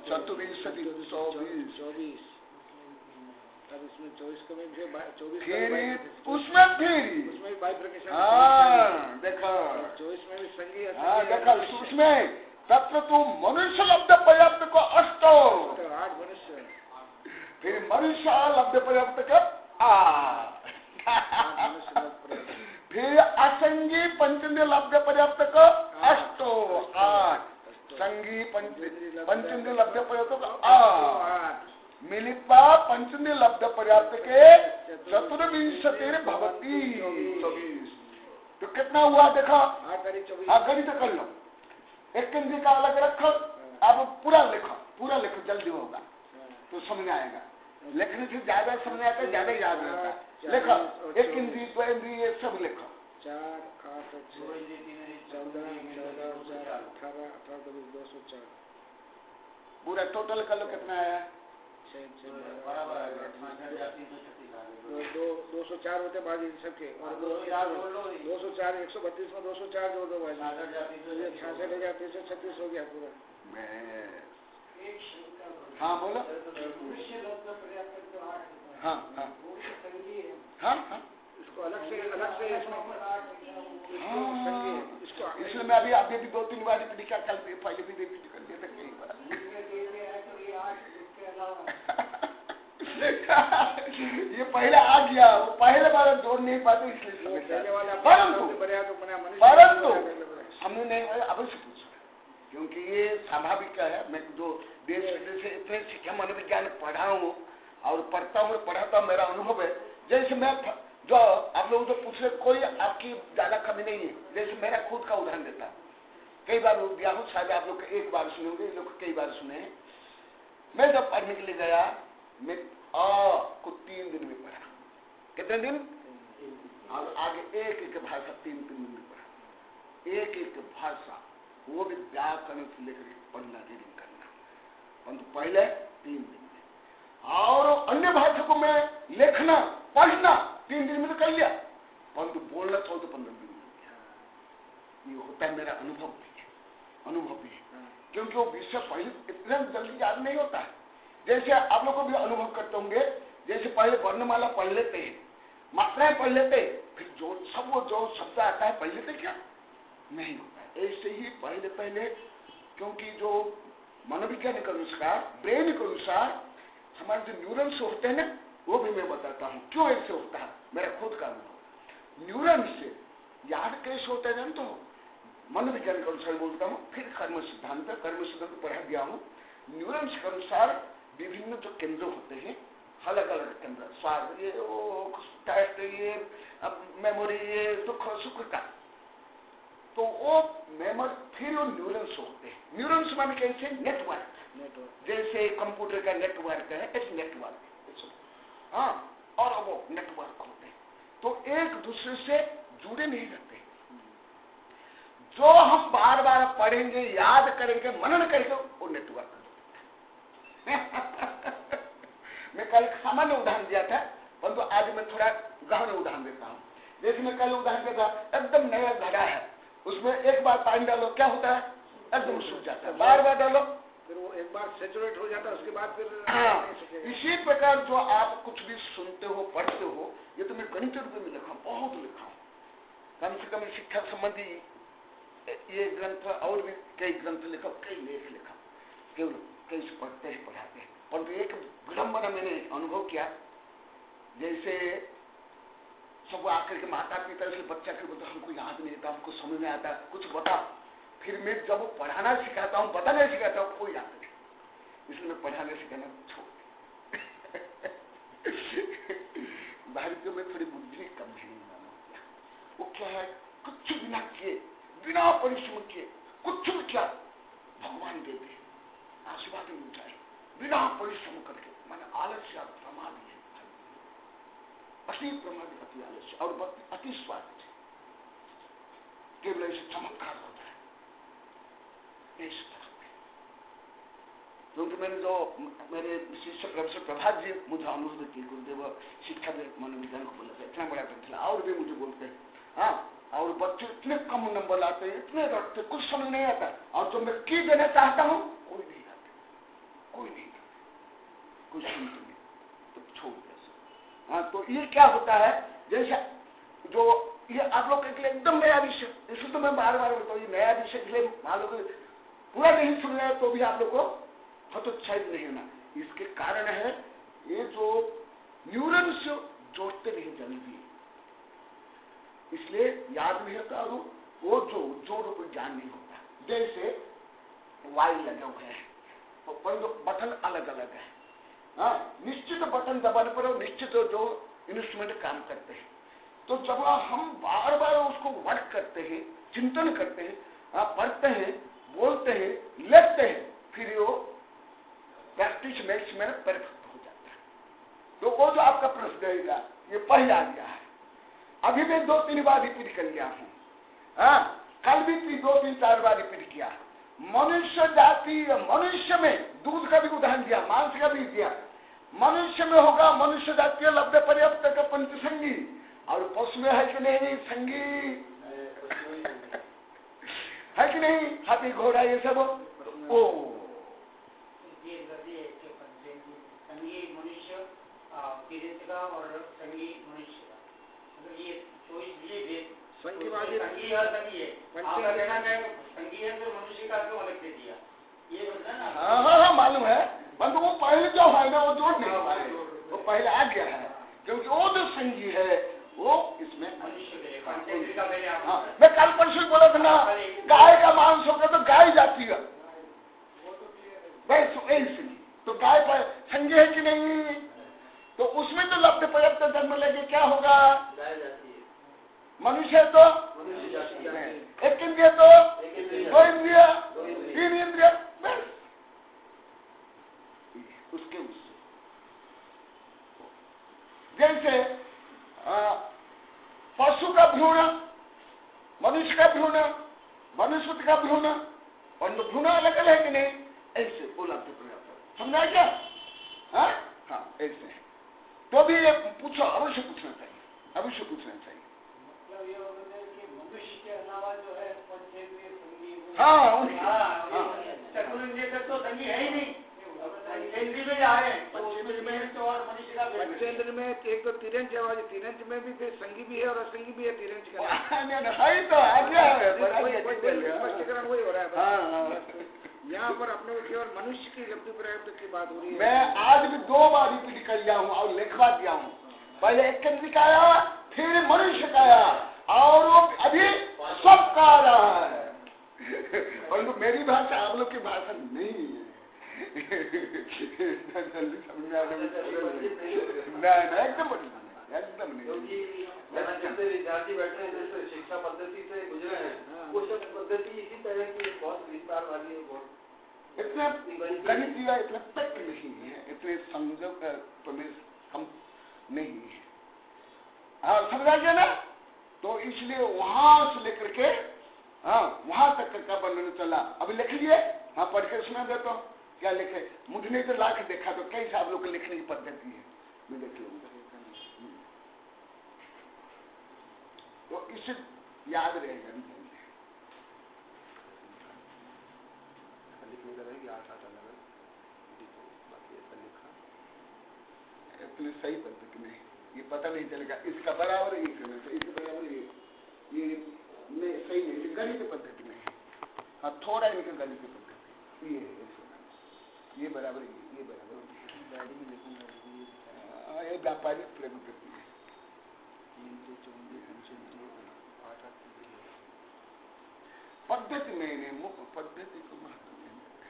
Speaker 1: 24।
Speaker 4: तब इसमें 24 का में 24
Speaker 1: फिर उसमें
Speaker 4: भी बाइफर्केशन,
Speaker 1: हाँ देखो
Speaker 4: 24 में भी संगी,
Speaker 1: हाँ देखो उसमें तत्व तू मनुष्य लब्ध पर्याप्त को 8
Speaker 4: 8 मनुष्य,
Speaker 1: फिर मनुष्य लब्ध पर्याप्त का फिर असंगी पंचेंद्रिय लब्ध पर्याप्त को अष्टो 8, संगी पंचेंद्रिय लब्ध पर्याप्त को 8, मिलित्वा पंचेंद्रिय लब्ध पर्याप्त के चतुर्विंशतिर भवती 24। तो कितना हुआ देखो, गणित कर लो, एक इंद्रिय का अलग रखो, अब पूरा लिखो जल्दी होगा तो समझ आएगा। लिखने से ज्यादा समझ आता है, ज्यादा याद रहता है। लिखो एक इंद्रिय, दो इंद्रिय, ये सब लिखो।
Speaker 4: 4, 8, 14, 18, 204
Speaker 1: पूरा टोटल कर लो कितना आया?
Speaker 4: 204 होते भाजी सबके, और 204 132 में 204 जोड़ दो भाजी, 66,336 हो गया पूरा।
Speaker 1: हाँ बोलो। हाँ हाँ हाँ हाँ,
Speaker 4: इसको अलग से
Speaker 1: इसलिए मैं अभी भी 2-3 बार रिपीट किया, कल पहले भी रिपीट कर दिया था कई बार। ये पहले आ गया, वो पहले बार जोड़ नहीं पाते इसलिए। परंतु हमने नहीं अवश्य पूछा, क्योंकि ये स्वाभाविक है। मैं जो देश विदेश से इतने शिक्षा मनोविज्ञान पढ़ा हूँ और पढ़ता हूँ, पढ़ाता हूँ, मेरा अनुभव है। जैसे मैं जो आप लोग जो पूछ रहे, कोई आपकी ज्यादा कमी नहीं है। जैसे मेरा खुद का उदाहरण देता हूँ, कई बार दिया हूँ, शायद आप लोग एक बार सुने होंगे, लोग कई बार सुने। मैं जब पढ़ने के लिए गया, मैं को 3 दिन में पढ़ा। कितने दिन? और आगे एक भाषा 3 दिन में पढ़ा, एक भाषा, वो भी व्याकरण से लेकर पढ़ना, रीडिंग करना। परंतु पहले 3 दिन में, और अन्य भाषा को मैं लिखना पढ़ना 3 दिन में तो कर लिया, परंतु बोलना 14-15 दिन में किया। ये होता है, मेरा अनुभव भी है, क्योंकि वो विषय पहले इतना जल्दी याद नहीं होता है। जैसे आप लोग को भी अनुभव करते होंगे, जैसे पहले वर्णमाला पढ़ लेते हैं, मात्राएं पढ़ लेते, फिर जो शब्द आता है पढ़ लेते, क्या नहीं होता है। ऐसे ही पहले, क्योंकि जो मनोविज्ञान के अनुसार, ब्रेन के अनुसार हमारे जो न्यूरॉन्स होते हैं ना, वो भी मैं बताता हूँ क्यों ऐसे होता है, मेरा खुद का अनुभव। न्यूरॉन से याद कैसे होता है जानते हो? मनोविज्ञान के अनुसार बोलता हूँ, फिर कर्म सिद्धांत पढ़ा दिया हूँ। न्यूरॉन्स के अनुसार विभिन्न जो केंद्र होते हैं, अलग अलग केंद्र, स्वाद, ये वो टेस्ट, ये मेमोरी, ये दुख सुख का, तो वो मेमोरी, फिर वो न्यूरॉन्स होते हैं। न्यूरॉन्स माने कैसे? नेटवर्क, जैसे कंप्यूटर का नेटवर्क है, एक नेटवर्क, हाँ, और वो नेटवर्क होते हैं, तो एक दूसरे से जुड़े नहीं रहते। जो हम बार बार पढ़ेंगे, याद करेंगे, मनन करेंगे, वो नेटवर्क मैं कल सामान्य उदाहरण दिया था, परंतु आज मैं थोड़ा गहन उदाहरण देता हूँ। जैसे मैं कल उदाहरण देता, एकदम नया घड़ा है, उसमें एक बार पानी डालो, क्या होता है? एकदम सूख जाता है। बार बार डालो,
Speaker 4: फिर वो एक बार सेचुरेट हो जाता है, उसके बाद फिर
Speaker 1: हाँ। इसी प्रकार जो आप कुछ भी सुनते हो, पढ़ते हो, ये तो मैं गणित रूप में लिखा, बहुत लिखा हूँ, कम से कम शिक्षा संबंधी ये ग्रंथ और भी कई ग्रंथ लिखा, कई लेख लिखा, केवल कई पढ़ते हैं, पढ़ाते हैं। परंतु एक विडंबना मैंने अनुभव किया, जैसे सब आकर के माता पिता से बच्चा के बोलते, हमको याद नहीं आता, हमको समझ नहीं आता, कुछ बता। फिर मैं जब पढ़ाना सिखाता हूँ, बताना सिखाता हूँ, कोई याद नहीं, इसलिए मैं पढ़ाने सिखाना छोड़। भारतीयों में थोड़ी बुद्धि कम है, वो क्या है, कुछ बिना किए, बिना परिश्रम किए, कुछ भी क्या भगवान देते, आशीर्वाद मिल जाए, बिना परिश्रम करके। मैंने आलस्य प्रमाद है, अति प्रमाद, अति आलस्य और अति स्वार्थ, केवल ऐसे चमत्कार होता है इस तरह। क्योंकि मैंने जो मेरे शिष्य प्रोफेसर प्रभात जी मुझे अनुरोध की, गुरुदेव शिक्षा मनोविज्ञान को बोला था, इतना बड़ा ग्रंथ, और भी मुझे बोलते हैं, हाँ, और बच्चे इतने कम नंबर लाते हैं, इतने रखते, कुछ समझ नहीं आता, और जो मैं की देना चाहता हूँ कोई नहीं आता, कोई नहीं आता, कुछ सुनते नहीं, तो छोड़ दिया। हाँ, तो ये क्या होता है, जैसे जो ये आप लोग के लिए एकदम नया विषय, इसलिए तो मैं बार बार बताऊँ, ये नया विषय, इसलिए मान लो पूरा नहीं सुन रहे तो भी आप लोग को हतोत्साहित नहीं होना। इसके कारण है ये जो न्यूरॉन्स जोड़ते नहीं जल्दी, इसलिए याद नहीं होता और वो जोड़ कोई ज्ञान नहीं होता। जैसे वायु लगे हुए हैं परंतु बटन अलग अलग है। निश्चित बटन दबाने पर निश्चित जो इंस्ट्रूमेंट काम करते हैं। तो जब हम बार बार उसको वर्क करते हैं, चिंतन करते हैं, पढ़ते हैं, बोलते हैं, लिखते हैं, फिर वो प्रैक्टिस मेक्स में परफेक्ट हो जाता है। तो वो जो आपका प्रश्न है ये पहले आ गया है। अभी मैं 2-3 बार रिपीट कर लिया हूँ। कल भी 2-3-4 बार रिपीट किया। मनुष्य जाति, मनुष्य में दूध का भी उदाहरण दिया, मांस का भी दिया। मनुष्य में होगा मनुष्य जातीय लब्ध पर्याप्त का पंचसंगी, और पशु में है कि नहीं संगी, है कि नहीं, हाथी घोड़ा ये सब। ओ
Speaker 3: संगी मनुष्य का और संगी मनुष्य का, मतलब ये चॉइस ये संगी है। आपका कहना है संगी है तो मनुष्य का क्यों अलग दे दिया, ये बोलना ना।
Speaker 1: हाँ मालूम है, परंतु वो पहले जो है ना वो जोड़ नहीं पाए, वो पहले आ गया है, क्योंकि वो जो संगी है वो इसमें
Speaker 3: मनुष्य
Speaker 1: मैं कल परसों बोला था ना, गाय का मांस होगा तो गाय जाती है, तो गाय पर संगी है कि नहीं, तो उसमें तो लब्ध पर्याप्त जन्म लेके क्या होगा, मनुष्य तो एक इंद्रिय तो 2 इंद्रिय 3 इंद्रिय, बस उसके जैसे पशु का भ्रूण, मनुष्य का भ्रूण, मनुष्य का भ्रूण, और भ्रूण अलग अलग है कि नहीं, ऐसे वो लब्ध पर्याप्त, समझा क्या? हाँ ऐसे है। तो भी ये पूछो, अवश्य पूछना चाहिए, अवश्य पूछना चाहिए।
Speaker 3: मतलब ये कि मनुष्य के अलावा जो है पंचेंद्रिय संगी, चतुरेंद्रिय तो संगी है ही नहीं, पंचेंद्रिय में आ रहे हैं, पंचेंद्रिय में और मनुष्य का
Speaker 4: पंचेंद्र में एक तो तिरंज आवाज, तिरंज में भी फिर संगी भी है और असंगी भी है, तिरंज का
Speaker 1: तो आ गया है,
Speaker 4: स्पष्टीकरण वही हो रहा है। यहाँ पर अपने को केवल मनुष्य की लब्धि पर्याप्त की बात हो रही है।
Speaker 1: मैं आज भी 2 बार रिपीट कर लिया हूँ और लिखवा दिया हूँ, पहले एक केंद्र का आया, फिर मनुष्य का आया, और वो अभी सबका आ रहा है, परंतु मेरी भाषा आप लोग की भाषा नहीं है। जल्दी समझ में आ रहा है, एकदम नहीं।
Speaker 2: जैसे विद्यार्थी बैठे हैं, जैसे शिक्षा पद्धति से गुजरे हैं, वो सब पद्धति इसी तरह की बहुत विस्तार वाली है, बहुत
Speaker 1: इतना गणितीय इतना तक नहीं है, इतने संयोग तुम्हें कम नहीं है। हाँ समझा गया ना? तो इसलिए वहां से लेकर के वहां तक का वर्णन चला। अभी लिख लिए, हाँ पढ़ के सुना देता हूँ। क्या लिखे, मुझे नहीं तो लाख देखा, तो कैसे आप लोग को लिखने की पद्धति है, मैं देख लूंगा। तो इसे याद रहेगा,
Speaker 2: लिखने का रहेगी 8 अलग बाकी ऐसा लिखा
Speaker 1: इतने सही पद्धति में ये पता नहीं चलेगा, इसका बराबर ये करना चाहिए, इसके बराबर ये नहीं सही नहीं, गणित पद्धति में है। हाँ थोड़ा इनका गणित पद्धति ये बराबर, ये बराबर ये व्यापारिक प्रगति है। पद्धति में नहीं, पद्धति को महत्व नहीं देते।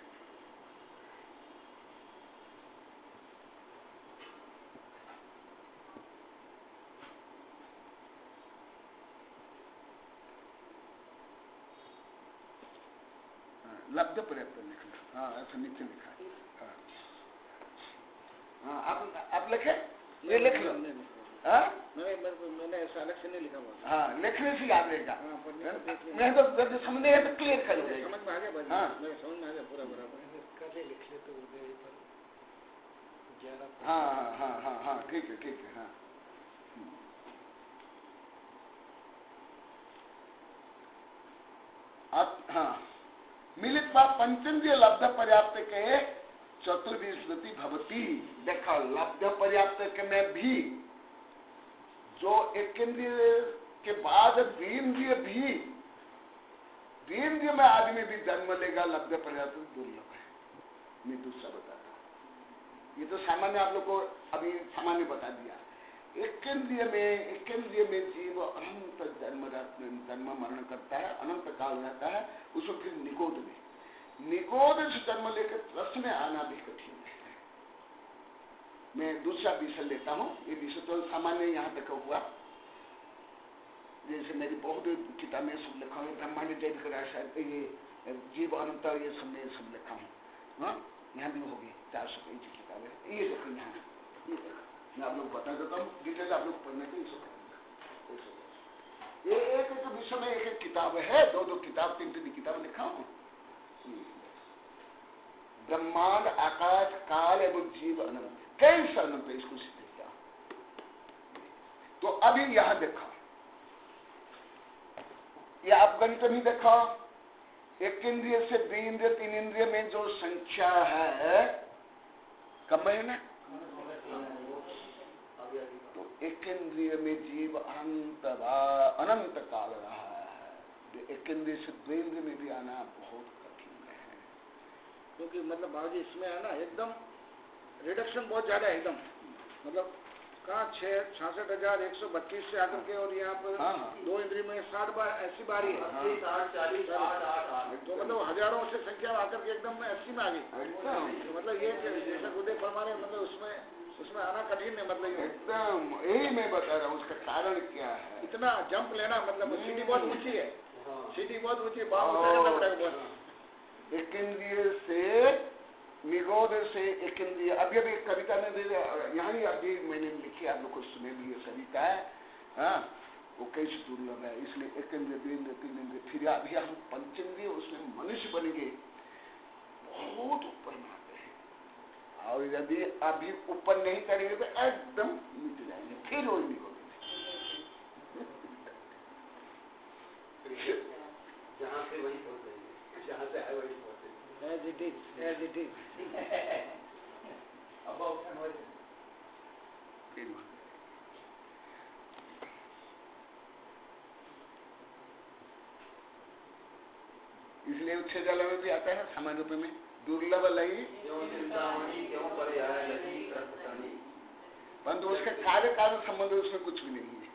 Speaker 1: लब्ध पर्याप्त लिखना, हाँ ऐसा नीचे लिखा है। हाँ आप लिखे, ये लिख लो।
Speaker 4: मैंने ऐसा अलग से नहीं लिखा हुआ।
Speaker 1: हाँ लिखने से याद रहेगा, मैं तो जब समझने है तो क्लियर कर लो,
Speaker 4: समझ में आ गया।
Speaker 1: हाँ
Speaker 4: समझ में आ गया पूरा बराबर।
Speaker 2: लिख ले तो
Speaker 1: हाँ ठीक है हाँ। अब हाँ मिलित पंचेंद्रिय लब्ध पर्याप्त के चतुर्विंशति भवती। देखो लब्ध पर्याप्त में भी जो एक इंद्रिय के बाद द्विंद्रिय भी, द्विंद्रिय में आदमी भी जन्म लेगा, लब्ध पर्याप्त दुर्लभ है। मैं दूसरा बताता हूँ, ये तो सामान्य आप लोग को अभी सामान्य बता दिया। एक इंद्रिय में जीव अनंत जन्म मरण करता है, अनंत काल रहता है। उसको फिर निगोद से जन्म लेकर प्रश्न में आना भी कठिन है। मैं दूसरा विषय लेता हूँ, ये विषय तो सामान्य यहाँ तक हुआ। जैसे मेरी बहुत किताबें सब लिखा हूँ, ब्रह्मांड जैविक रासायन, ये जीव अनंत, ये सब लिखा हूँ। हाँ, यहाँ भी होगी 400 पेज की किताबें। ये देखो यहाँ, ये देखो, मैं आप लोग बता देता हूँ, डिटेल आप लोग पढ़ने के इसको। ये एक विषय में एक किताब है, 2 किताब 3 किताब लिखा हूँ। ब्रह्मांड, आकाश, काल एवं जीव अनंत, कैसे अनंत है इसको सिद्ध किया। तो अभी यहां देखा, ये आप गणित में देखा, एक इंद्रिय से 2 इंद्रिय 3 इंद्रिय में जो संख्या है, कम है ना? तो एक इंद्रिय में जीव अनंत काल रहा है। एक इंद्रिय से 2 इंद्रिय में भी आना बहुत कठिन है,
Speaker 4: क्योंकि मतलब बाबूजी इसमें है ना एकदम रिडक्शन बहुत ज्यादा है एकदम। मतलब कहाँ 66,132 से आकर के, और यहाँ पर 2 इंद्रिय में 60 बार 80 बार ही है।
Speaker 2: 80, 60, 40, 8,
Speaker 4: तो मतलब हजारों से संख्या आकर के एकदम 80 में आ गई। तो मतलब ये जैसा गुरुदेव फरमा रहे, मतलब उसमें आना कठिन है। मतलब
Speaker 1: एकदम यही मैं बता रहा हूँ, उसका कारण क्या है।
Speaker 4: इतना जंप लेना, मतलब सीढ़ी बहुत ऊंची है, सीढ़ी बहुत ऊंची है, बाप करना पड़ेगा बहुत।
Speaker 1: एक इंद्रिय से निगोद से एक इंद्रिय, अभी कविता में यहाँ ही अभी मैंने लिखी, आप लोग को सुने भी ये कविता है। हाँ, वो कैसे दुर्लभ है, इसलिए एक इंद्रिय 2 इंद्रिय 3 इंद्रिय, फिर अभी हम पंचेंद्रिय उसमें मनुष्य बनेंगे, बहुत ऊपर में आते हैं। और यदि अभी ऊपर नहीं करेंगे तो एकदम मिट जाएंगे, फिर वही निगोद।
Speaker 2: जहाँ से वही पहुँचेंगे, जहाँ से आए वही पहुँचेंगे।
Speaker 4: As it is.
Speaker 3: About conversion.
Speaker 1: इसलिए उच्च जल में भी आता है सामान्य रूप में, दुर्लभ लई परंतु उसके कार्य कारण संबंध उसमें कुछ भी नहीं है।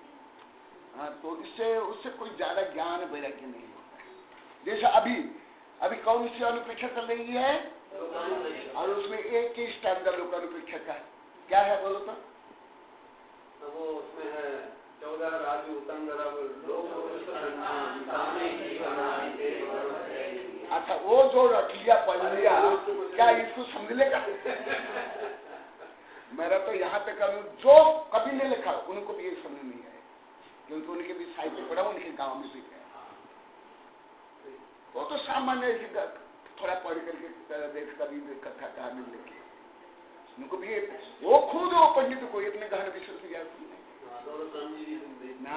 Speaker 1: हाँ, तो इससे उससे कोई ज्यादा ज्ञान वैराग्य नहीं होता है। जैसे अभी कौन सी अनुपेक्षा चल रही है, और उसमें एक ही स्टैंडर्ड लोकानुपेक्षा का क्या है, बोलो तो?
Speaker 2: वो उसमें है 14 राजू उतंगरा
Speaker 1: अच्छा, वो जो रख लिया पढ़ लिया, क्या इसको समझ लेगा? मेरा तो यहाँ तक जो कभी नहीं लिखा उनको भी ये समझ नहीं आया, क्योंकि उनके भी साहित्य पढ़ा, उनके गांव में भी गया। वो तो सामान्य थोड़ा पढ़ करके देख कभी कथा कहानी लिखी, उनको भी वो खुद वो पंडित को इतने गहन विषय से याद ना।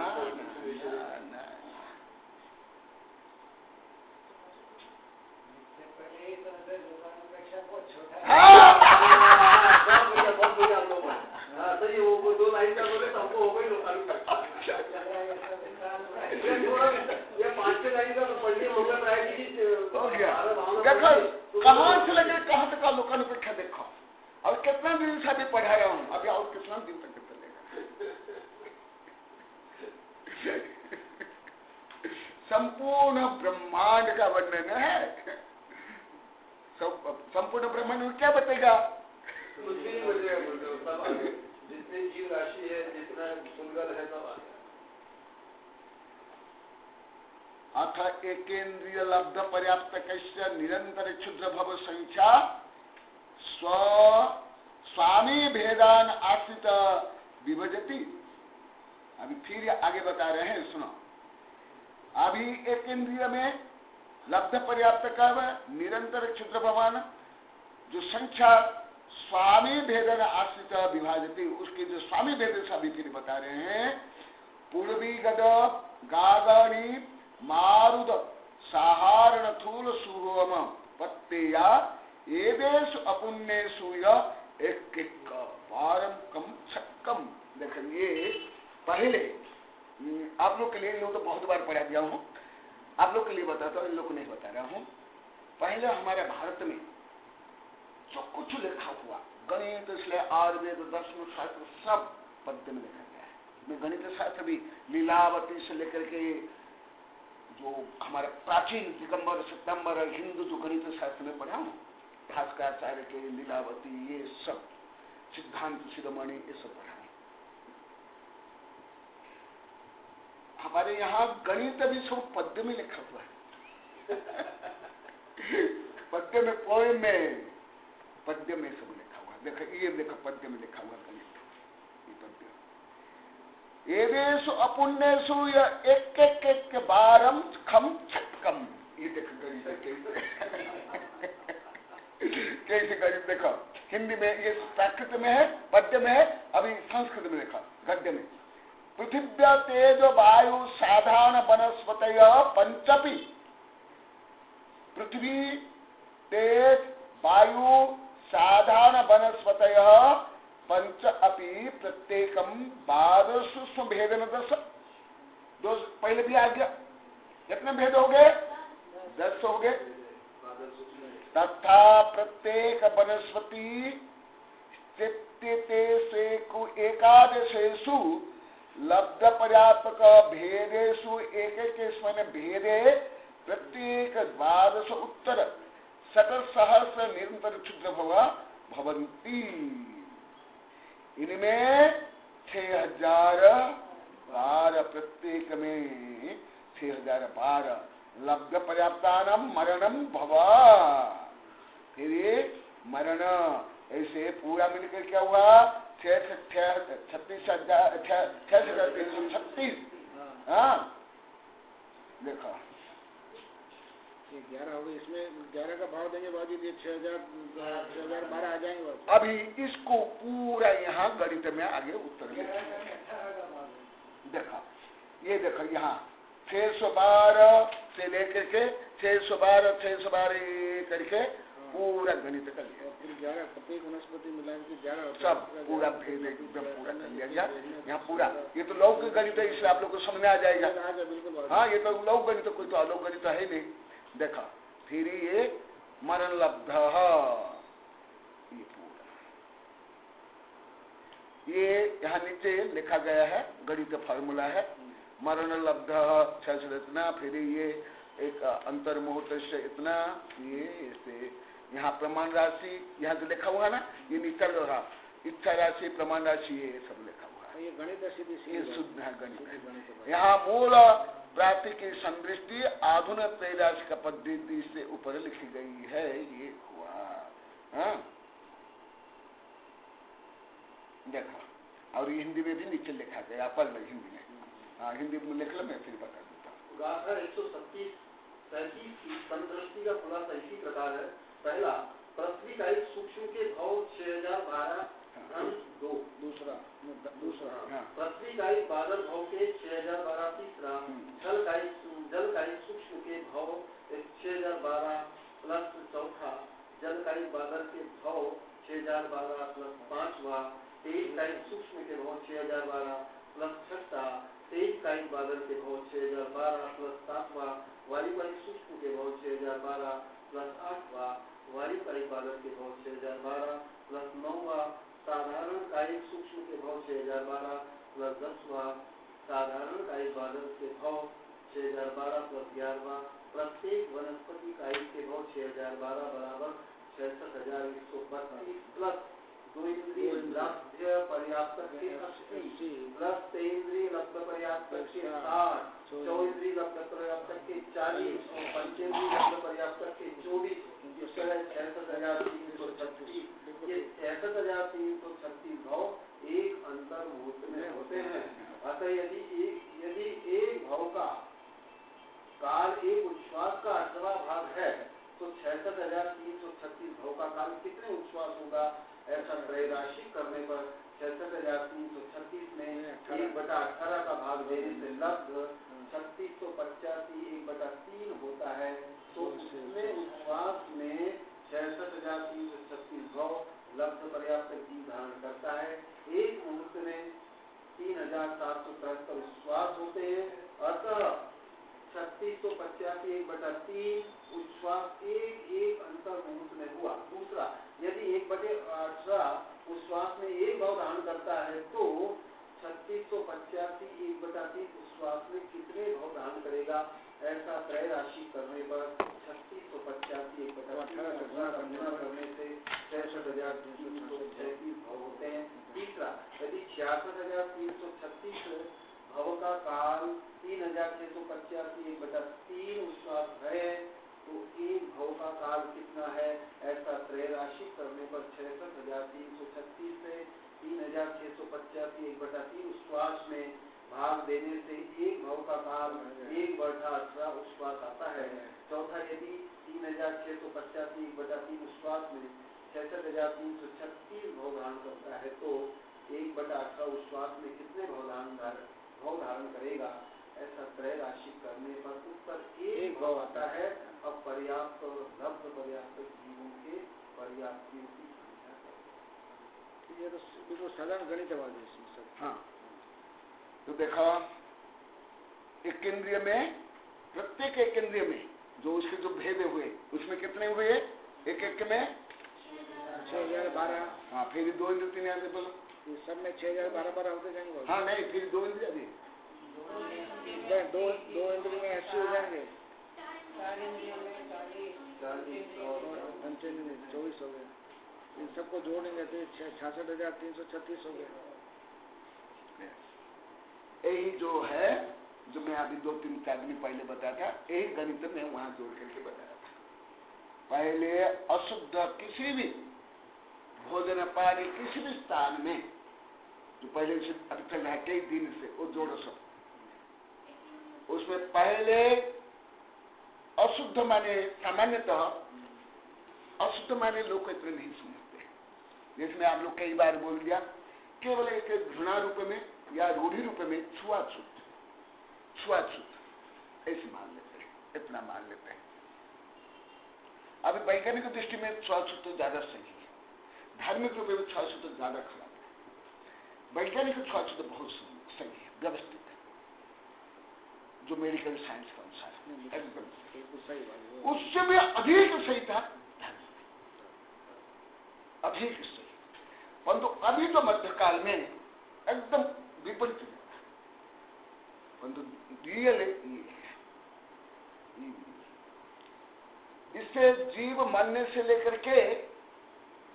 Speaker 2: वो 2 लाइन का बोले तो हमको हो गई ये 5-6 लाइन का पढ़ने होगा
Speaker 1: हो गया। देखो कहाँ से लगे कहाँ तक का लोकानुपेक्षा देखो, और कितना दिन से अभी पढ़ा रहा हूँ, अभी और कितना दिन तक चलेगा। संपूर्ण ब्रह्मांड का वर्णन है। संपूर्ण ब्रह्मांड में क्या बतेगा?
Speaker 2: कुछ भी नहीं बचेगा, जितने जीव राशि है, जितना सुंदर है सब।
Speaker 1: अथ एकेन्द्रिय लब्ध पर्याप्त निरंतर क्षुद्र भव संख्या स्वामी भेदान आश्रित विभजती। अभी फिर आगे बता रहे हैं, सुनो। अभी एक इंद्रिय में लब्ध पर्याप्त का निरंतर क्षुद्र भवन जो संख्या स्वामी भेदन आश्रित विभाजती, उसके जो स्वामी भेद से अभी फिर बता रहे हैं। पूर्वी गद गागणी मारुद साहारण थूल सुहोम पत्तेया एवेशु अपुण्येषु एक पारम कम छक्कम। देखिए पहले आप लोग के लिए तो बहुत बार पढ़ा दिया हूँ, आप लोग के लिए बताता हूँ, इन लोग को नहीं बता रहा हूँ। पहले हमारे भारत में जो कुछ लिखा हुआ गणित, इसलिए आयुर्वेद, दर्शन शास्त्र सब पद्य में लिखा गया। मैं गणित शास्त्र भी लीलावती से लेकर के जो हमारा प्राचीन दिगंबर सितंबर हिंदू जो गणित शास्त्र में पढ़ा हूँ, भास्कराचार्य के लीलावती, ये सब सिद्धांत शिरोमणि, ये सब पढ़ा हूँ। हमारे यहाँ गणित भी सब पद्य में लिखा हुआ है। पद्य में, पोएम में, पद्य में सब लिखा हुआ। देखो ये देखो पद्य में लिखा हुआ गणित, ये पद्य। एवेशु अपुण्येषु एक एक एक बारम खम छटकम, ये देखो गणित कैसे गणित देखो। हिंदी में ये प्राकृत में है, पद्य में है, अभी संस्कृत में देखो गद्य में। पृथिव्या तेज वायु साधारण वनस्पतय पंचपि, पृथ्वी तेज वायु साधारण वनस्पतय पंच अपि प्रत्येकम 12 भेदन 10। दो पहले भी आ गया, कितने भेद हो गए? 10 हो गए। तथा प्रत्येक वनस्पति एकादशेषु लब्ध पर्याप्तक भेदेषु एक भेदे प्रत्येक 12 उत्तर शतसहस्र निरंतर क्षुद्र भवंती। इनमें 6012 प्रत्येक में 6012 लब्ध पर्याप्तानम मरणम भवा। फिर ये मरण ऐसे पूरा मिलकर क्या हुआ? 36,336। हाँ देखो
Speaker 4: ये 11 हो गए, इसमें 11 का भाव देंगे बाजी, 6012 आ जाएंगे।
Speaker 1: अभी इसको पूरा यहाँ गणित में आगे उत्तर देखा। ये देखो यहाँ 612 से लेकर के 612 करके पूरा गणित कर लिया।
Speaker 4: फिर 11 प्रत्येक वनस्पति मिला के 11
Speaker 1: सब पूरा भेद एकदम पूरा कर लिया गया यहाँ पूरा। ये तो लौकिक गणित है, इसलिए आप लोग को समझ में आ जाएगा। हाँ ये तो लौकिक गणित, कोई तो अलौकिक गणित है नहीं। देखा फिर ये मरण लब्ध, ये पूरा ये यहाँ नीचे लिखा गया है, गणित फार्मूला है। मरण लब्ध 6 इतना, फिर ये एक अंतर मुहूर्त से इतना, ये ऐसे यहाँ प्रमाण राशि यहाँ जो लिखा हुआ ना, ये नीचे रहा इच्छा राशि प्रमाण राशि, ये सब लिखा हुआ है।
Speaker 4: ये गणित
Speaker 1: ये शुद्ध है गणित। यहाँ मूल प्राप्ति की संदृष्टि आधुनिक त्रैराशिक पद्धति से ऊपर लिखी गई है। ये हुआ हाँ देखो। और ये हिंदी में भी नीचे लिखा गया, पढ़ लो हिंदी में। हाँ हिंदी में लिख लो, मैं फिर बता देता हूँ।
Speaker 2: गाथा 137 की संदृष्टि का खुलासा इसी प्रकार है। पहला, पृथ्वी का एक सूक्ष्म के भाव 6012 2। दूसरा पृथ्वी का एक बादल भाव के 6012। तीसरा, जल का एक सूक्ष्म के भाव 6012 प्लस चौथा, जल का एक बादल के भाव 6012 प्लस पांचवा, तेज का एक सूक्ष्म के भाव 6012 प्लस छठा, तेज का एक बादल के भाव 6012 प्लस सातवा, वायु का एक सूक्ष्म के भाव 6012 प्लस आठवा, वायु का एक बादल के भाव 6012 प्लस नौवा, साधारण का एक सूक्ष्म के भाव 6012 प्लस 10वां, साधारण का एक बादल के भाव 6012 प्लस 11वां, प्रत्येक वनस्पति का एक के भाव 6012 बराबर 66,132 प्लस 2 इंद्रिय लब्ध पर्याप्त के 80 प्लस 3 इंद्रिय लब्ध पर्याप्त के 60, 4 इंद्रिय लब्ध पर्याप्त के 40 और 5 इंद्रिय लब्ध पर्याप्त के 24, 66,336। ये 66,336 भाव एक अंतर मुहूर्त में होते हैं। अतः यदि एक भाव का काल एक उच्छ्वास का 8वां भाग है तो 66,336 भाव का काल कितने उच्छ्वास होगा? ऐसा त्रैराशिक करने पर 66,336 में 1/18 का भाग देने से लब्ध 3685 1/3 होता है। तो उसमें उच्छ्वास में 66,336 भाव लब्ध पर्याप्त की धारण करता है। एक मुहूर्त में 3,773 उच्छ्वास होते हैं। अतः 3685 1/3 उच्छ्वास एक अंतर मुहूर्त में हुआ। दूसरा, यदि 1/18 उच्छ्वास में एक भाव धारण करता है तो 3685 सजातीय उच्छ्वास में कितने भाव धारण करेगा, ऐसा त्रय राशि करने पर 3685 करने से 66,336 भाव होते हैं। तीसरा, यदि 66,336 भाव का काल 3,685/3 उच्छ्वास है तो एक भाव का काल कितना है, ऐसा त्रय राशि करने पर 66,336 से 3,685/3 उच्छ्वास में भाग देने से एक भाव का काल 1/18 उच्छ्वास आता है। चौथा, यदि 3,685/3 उच्छ्वास में 66,336 भाव धारण करता है तो 1/18 उच्छ्वास में कितने भाव धारण करेगा, ऐसा त्रय राशि करने पर उत्तर एक भाव आता है। अब पर्याप्त लब्ध पर्याप्त जीवों के पर्याप्तियों की संख्या करें।
Speaker 4: ये तो बिल्कुल साधारण गणित है वाली इसमें सब।
Speaker 1: हाँ, तो देखो एक इंद्रिय में, प्रत्येक एक इंद्रिय में जो उसके जो भेद हुए उसमें कितने हुए, एक एक में
Speaker 4: 6,012।
Speaker 1: हाँ, फिर 2 इंद्रिय 3 इंद्रिय बोलो,
Speaker 4: ये सब में 6,012 होते जाएंगे।
Speaker 1: हाँ नहीं, फिर 2 इंद्रिय भी,
Speaker 4: दो इंद्रिय में 80 हो जाएंगे, 24 हो गए। इन सबको जोड़ेंगे तो 66,336 हो गए।
Speaker 1: यही जो है, जो मैं अभी 2-3 दिन पहले बताया था, यही गणित में वहां जोड़ करके बताया था। पहले अशुद्ध किसी भी भोजन पानी किसी भी स्थान में जो पहले से अभी चल रहा है कई दिन से, वो जोड़ो सब। उसमें पहले अशुद्ध माने, सामान्यतः अशुद्ध माने लोग इतने नहीं समझते, जिसमें आप लोग कई बार बोल दिया, केवल एक घृणा रूप में या रूढ़ी रूप में छुआछूत ऐसे मान लेते हैं, इतना मान लेते हैं। अभी वैज्ञानिक दृष्टि में छुआछूत तो ज्यादा सही है, धार्मिक रूप में छुआछूत तो ज्यादा खराब है। वैज्ञानिक छुआछूत बहुत सही है, व्यवस्थित है, जो मेडिकल साइंस के अनुसार एकदम सही। उससे भी अधिक सही था अधिक सही, परंतु अभी जो मध्यकाल में एकदम विपरीत है, परंतु रियल इससे जीव मरने से लेकर के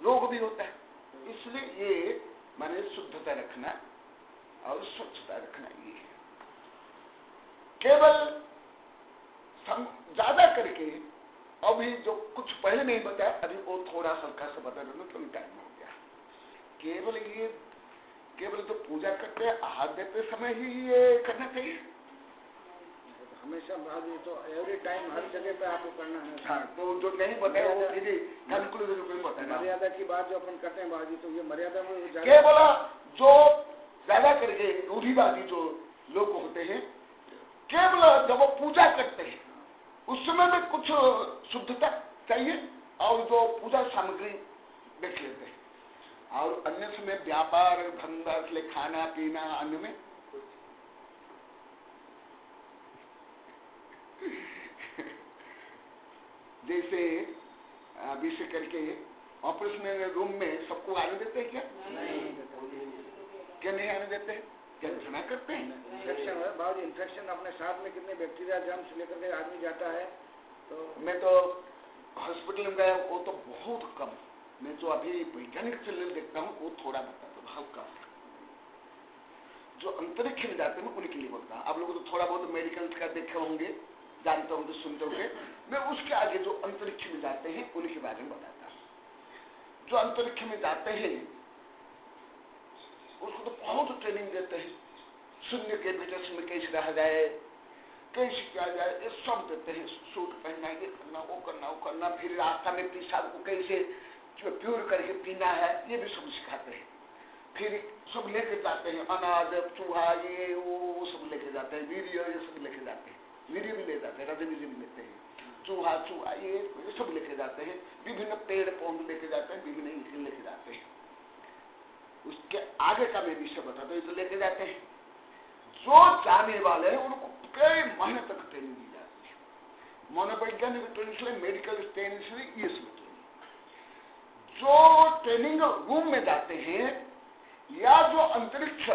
Speaker 1: रोग भी होता है। इसलिए ये माने शुद्धता रखना और स्वच्छता रखना, ये केवल ज्यादा करके अभी जो कुछ पहले नहीं बताया, अभी वो थोड़ा हल्का सा बता देना तो टाइम हो गया। केवल जो पूजा करते हैं, आहार देते समय ही ये करना चाहिए,
Speaker 4: हमेशा भाजी तो एवरी टाइम हर जगह पे आपको करना है।
Speaker 1: हाँ, तो जो नहीं बताया वो कंक्लूजन में बताया।
Speaker 4: मर्यादा की बात जो अपन करते हैं बाजी, तो ये मर्यादा में
Speaker 1: केवल जो ज्यादा करके रूढ़िवादी जो लोग होते हैं, केवल जब वो पूजा करते हैं उस समय में कुछ शुद्धता चाहिए और जो पूजा सामग्री देख लेते हैं, और अन्य समय व्यापार धंधा इसलिए खाना पीना अन्य में जैसे विषय करके ऑपरेशन रूम में सबको आने देते हैं क्या? क्या नहीं आने देते हैं? क्या घृणा करते हैं?
Speaker 4: इन्फेक्शन अपने साथ में कितने बैक्टीरिया जर्म्स लेकर के आदमी जाता है। तो
Speaker 1: मैं तो हॉस्पिटल में गया, वो तो बहुत कम, मैं जो अभी वैज्ञानिक चैनल देखता हूँ वो थोड़ा बताता हूँ, हल्का। जो अंतरिक्ष में जाते हैं उनके लिए बोलता हूँ। आप लोग तो थोड़ा बहुत मेडिकल का देखे होंगे, जानते होंगे, सुनते होंगे। मैं उसके आगे जो अंतरिक्ष में जाते हैं उनके बारे में बताता हूँ। जो अंतरिक्ष में जाते हैं उसको तो बहुत ट्रेनिंग देते हैं, शून्य के भीतर में कैसे रहा जाए, कैसे किया जाए, ये सब देते हैं। सूट पहनना, ये करना, वो करना, फिर रास्ता में पेशाब को कैसे प्योर करके पीना है, ये भी सब सिखाते हैं। फिर सब लेके जाते हैं, अनाज चूहा ये वो सब लेके जाते हैं, वीर्य ये सब लेके जाते हैं, वीर्य भी ले जाते हैं, रज वीर्य भी लेते हैं, चूहा ये सब लेके जाते हैं, विभिन्न पेड़ पौधे लेके जाते हैं, विभिन्न लेके जाते हैं। उसके आगे का मैं विषय बताता हूँ, तो लेके जाते हैं। जो जाने वाले हैं उनको कई महीने तक ट्रेनिंग दी जाती है, मनोवैज्ञानिक ट्रेनिंग, मेडिकल ट्रेनिंग, ये सब ट्रेनिंग। जो ट्रेनिंग रूम में जाते हैं या जो अंतरिक्ष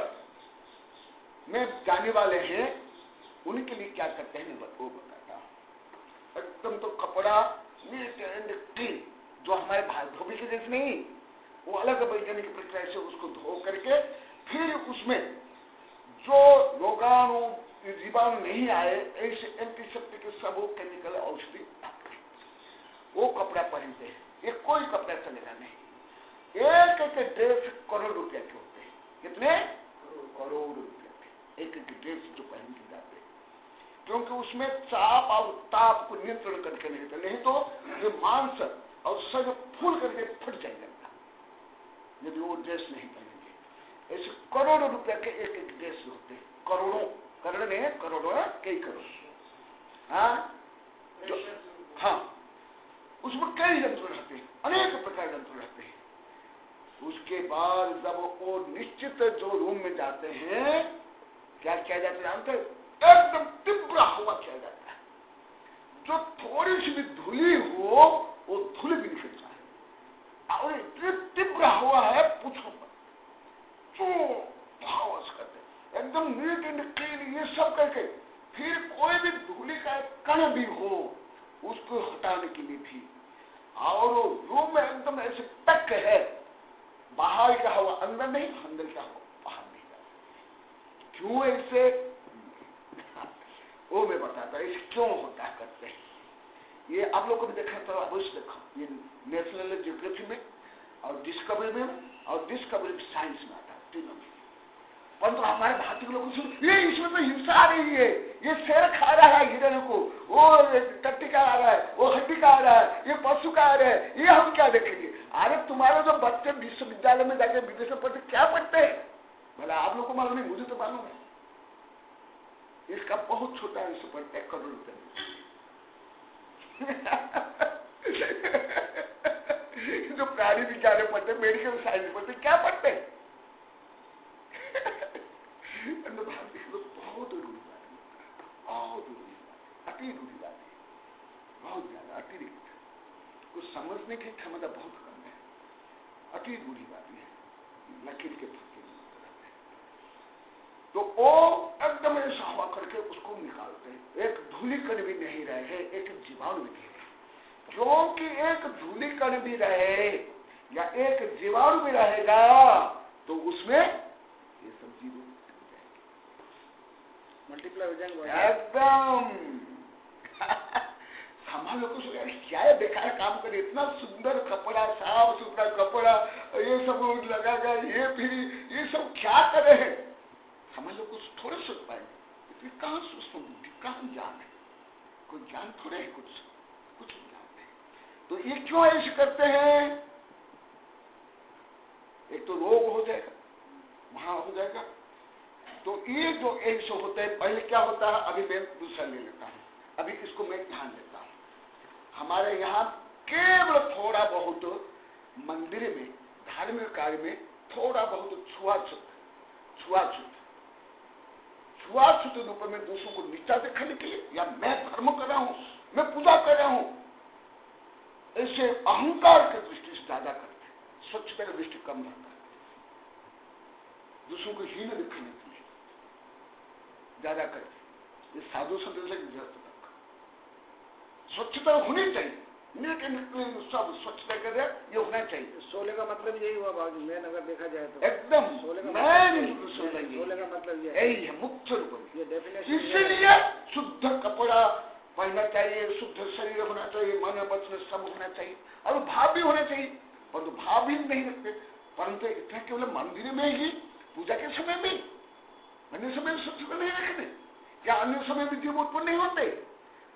Speaker 1: में जाने वाले हैं उनके लिए क्या करते हैं वो बताता हूं। एकदम तो कपड़ा नीट एंड क्लीन, जो हमारे धोबी के जैसे नहीं, वो अलग वैज्ञानिक प्रक्रिया से उसको धो करके फिर उसमें जो रोगाणु जीवाणु नहीं आए ऐसे एंटीसेप्टिक सब वो केमिकल औषधि वो कपड़ा पहनते हैं। ये कोई कपड़ा चलेगा नहीं। एक एक ड्रेस करोड़ रुपया के होते हैं। कितने करोड़ रुपया के एक एक ड्रेस जो पहन के जाते हैं, क्योंकि उसमें चाप और ताप को नियंत्रण करके नहीं देते, नहीं तो ये मांस और शरीर फूल करके फट जाएगा यदि वो ड्रेस नहीं पहनेंगे। ऐसे करोड़ों रुपया के एक एक ड्रेस होते हैं। करोड़ों, करोड़ नहीं है, करोड़ों है, कई करोड़। हाँ हाँ, उसमें कई यंत्र रहते हैं, अनेक प्रकार यंत्र रहते हैं। उसके बाद जब वो निश्चित जो रूम में जाते हैं, क्या किया जाता है जानते हैं? एकदम तीव्र हवा किया जाता है। जो थोड़ी सी भी धूली हो वो धूल भी निकल जाए, और इतनी तीव्र हवा है पूछो मत। जो भाव करते एकदम नीट एंड क्लीन, ये सब करके फिर कोई भी धूली का कण भी हो उसको हटाने के लिए भी, और रूम में एकदम ऐसे तक है, बाहर का हवा अंदर नहीं, अंदर का हवा बाहर नहीं जाता। क्यों ऐसे वो मैं बताता हूँ, इसे क्यों होता करते हैं। ये आप लोग को भी देखा तो अवश्य देखो, ये नेशनल ज्योग्राफी में और डिस्कवरी में और डिस्कवरी साइंस में आता है, तीनों में। परंतु हमारे भारतीय लोगों से ये इसमें तो हिंसा आ रही है, ये शेर खा रहा है हिरण को, वो टट्टी का आ रहा है, वो हड्डी का आ रहा है, ये पशु का आ रहा है, ये हम क्या देखेंगे? अरे तुम्हारे जो बच्चे विश्वविद्यालय में जाके विदेश में पढ़ते क्या पढ़ते हैं भला? आप लोग को मालूम नहीं, मुझे तो मालूम है। इसका बहुत छोटा अंश पढ़ते हैं, करोड़ रुपये जो प्राणी विज्ञान में पढ़ते, मेडिकल साइंस पढ़ते, क्या पढ़ते हैं? भारतीय लोग बहुत रूढ़िवादी, बहुत रूढ़िवादी, अति रूढ़िवादी, बहुत ज्यादा अतिरिक्त, कुछ समझने की क्षमता बहुत कम है, अति रूढ़िवादी है, लकीर के फक्के रहते हैं। तो वो एकदम ऐसा हवा करके उसको निकालते हैं, एक धूलिकण भी नहीं रहे, एक जीवाणु भी नहीं रहे। क्योंकि एक धूलिकण भी रहे या एक जीवाणु भी रहेगा तो उसमें ये सब जीव
Speaker 4: मल्टीप्लाई हो जाएंगे
Speaker 1: एकदम। हम लोग क्या है बेकार काम करे, इतना सुंदर कपड़ा, साफ सुथरा कपड़ा, ये सब लगा गया, ये फिर ये सब क्या करे हैं? हम लोग कुछ थोड़े सोच पाएंगे, कहाँ सूक्ष्म बुद्धि, कहाँ ज्ञान है? कोई ज्ञान थोड़े है, कुछ नहीं जानते। तो ये क्यों ऐसे करते हैं? एक तो रोग हो जाएगा, वहां हो जाएगा। तो ये जो एक सौ होते हैं, पहले क्या होता है, अभी मैं दूसरा ले लेता हूँ, अभी इसको मैं ध्यान देता हूँ। हमारे यहाँ केवल थोड़ा बहुत मंदिर में, धार्मिक कार्य में थोड़ा बहुत छुआछूत रूप में दूसरों को नीचा दिखाने के लिए, या मैं धर्म कर रहा हूँ, मैं पूजा कर रहा हूँ, ऐसे अहंकार की दृष्टि से ज्यादा करते हैं। स्वच्छता की दृष्टि कम रहता है, दूसरों को हीन दिखाने के लिए ज्यादा करते। ये साधु संत से स्वच्छता होनी चाहिए, नीट एंड क्लीन, सब स्वच्छता कर रहे, ये होना चाहिए।
Speaker 4: सोले का मतलब यही हुआ बाबू, मैन अगर देखा जाए तो
Speaker 1: एकदम सोले का मतलब यही है मुख्य रूप में, ये डेफिनेशन। इसीलिए शुद्ध कपड़ा पहनना चाहिए, शुद्ध शरीर होना चाहिए, मन वचन सब होना चाहिए, और भाव भी होना चाहिए। परंतु भाव भी नहीं रखते, परंतु इतना केवल मंदिर में ही, पूजा के समय में, अन्य समय में स्वच्छता नहीं रखते, क्या अन्य समय में जीव उत्पन्न नहीं होते?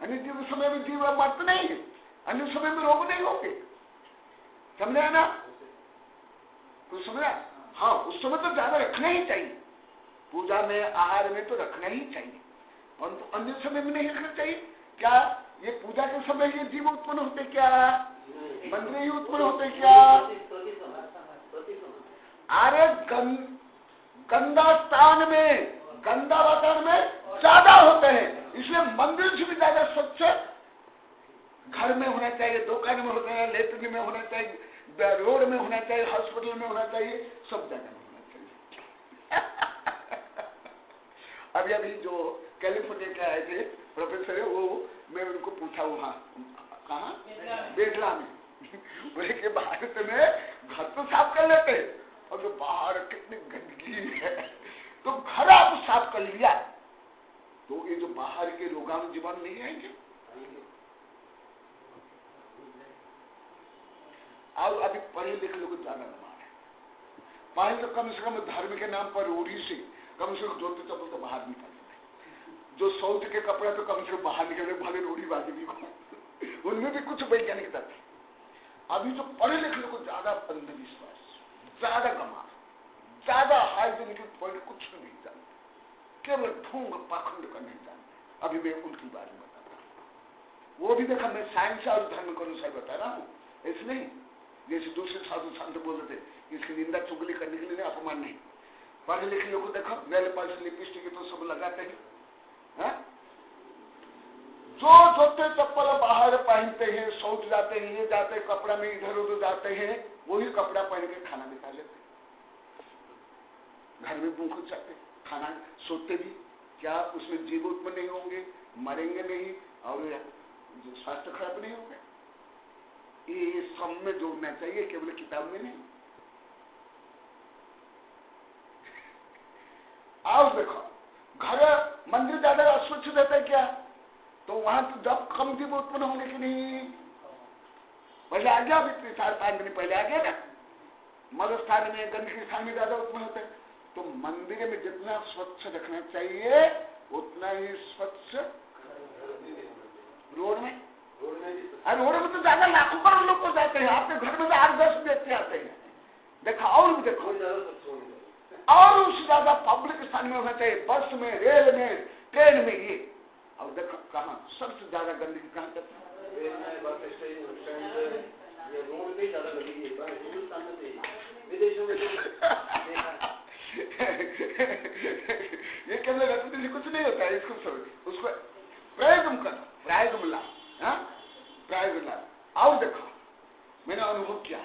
Speaker 1: अन्य जीव समय में जीव मरते नहीं है, अन्य समय में रोग नहीं होंगे। समझा ना? कुछ समझा? हाँ, उस समय तो ज्यादा रखना ही चाहिए, पूजा में, आहार में तो रखना ही चाहिए, परंतु अन्य समय में नहीं रखना चाहिए। क्या ये पूजा के समय ये जीव उत्पन्न होते? क्या मंदिर ही उत्पन्न होते? क्या अरे गंदा स्थान में, गंदा वातावरण में ज्यादा होते हैं, इसलिए मंदिर से भी ज्यादा स्वच्छ घर में होना चाहिए, दुकान में होना चाहिए, लेटरिन में होना चाहिए, रोड में होना चाहिए, हॉस्पिटल में होना चाहिए, सब जगह में होना चाहिए। अभी अभी जो कैलिफोर्निया के आए थे प्रोफेसर है, वो मैं उनको पूछा वहाँ कहाँ बेटला में बोले कि भारत में घर तो साफ कर लेते हैं और जो बाहर कितनी गंदगी है, तो घर आप साफ कर लिया तो ये जो बाहर के रोगाणु जीवाणु नहीं आएंगे। और अभी पढ़े लिखे लोग ज्यादा बीमार है। पहले तो कम से कम धर्म के नाम पर रूढ़ी से कम जूते चप्पल तो बाहर निकलते, जो साउथ के कपड़े तो कम से कम बाहर निकले, भले रूढ़ीवादी भी हो, उनमें भी कुछ वैज्ञानिकता थी। अभी जो पढ़े लिखे लोग ज्यादा अंधविश्वास, ज्यादा गमार, ज्यादा हाइजीनिक पॉइंट कुछ नहीं जानते, केवल ढोंग पाखंड का नहीं जानते। अभी मैं उनकी बारे में बताता हूँ। वो भी देखा, मैं साइंस और धर्म के अनुसार बता रहा हूँ, ऐसे नहीं जैसे दूसरे साधु संत बोल रहे थे इसकी निंदा चुगली करने के लिए, अपमान नहीं। पढ़े लिखे लोग को देखो, मेरे पास लिपस्टिक तो सब लगाते हैं, है? जो जूते चप्पल बाहर पहनते हैं, शौच जाते हैं, ये जाते हैं कपड़ा में इधर उधर जाते हैं, वही कपड़ा पहन के खाना बिता लेते, घर में भूख जाते, खाना सोते भी क्या उसमें जीव उत्पन्न नहीं होंगे, मरेंगे नहीं और जो स्वास्थ्य खराब नहीं होंगे। ये सब में जोड़ना चाहिए, केवल किताब में नहीं। आओ देखो, घर मंदिर ज्यादा अस्वच्छ रहता है क्या, तो वहां तो जब कम जीव उत्पन्न होने की नहीं, पहले आ गया, अभी 4-5 दिन पहले आ गया ना, मगर स्थान में गंदगी स्थान में ज्यादा उत्पन्न होता है। तो मंदिर में जितना स्वच्छ रखना चाहिए उतना ही स्वच्छ रोड में तो ज्यादा लाखों करोड़ लोग को जाते हैं, आपके घर में तो 8-10 व्यक्ति आते हैं, देखा। और भी देखो, और उससे ज्यादा पब्लिक स्थान में होना चाहिए, बस में, रेल में, ट्रेन में, ये। और देखो कहाँ सबसे ज्यादा गंदगी कहाँ करते हैं,
Speaker 2: विदेशों में।
Speaker 1: ये केवल रखने से कुछ नहीं होता है, इसको समझ, उसको प्रयोग करो, प्रयोग ला, प्रयोग ला। और देखो मैंने अनुभव किया,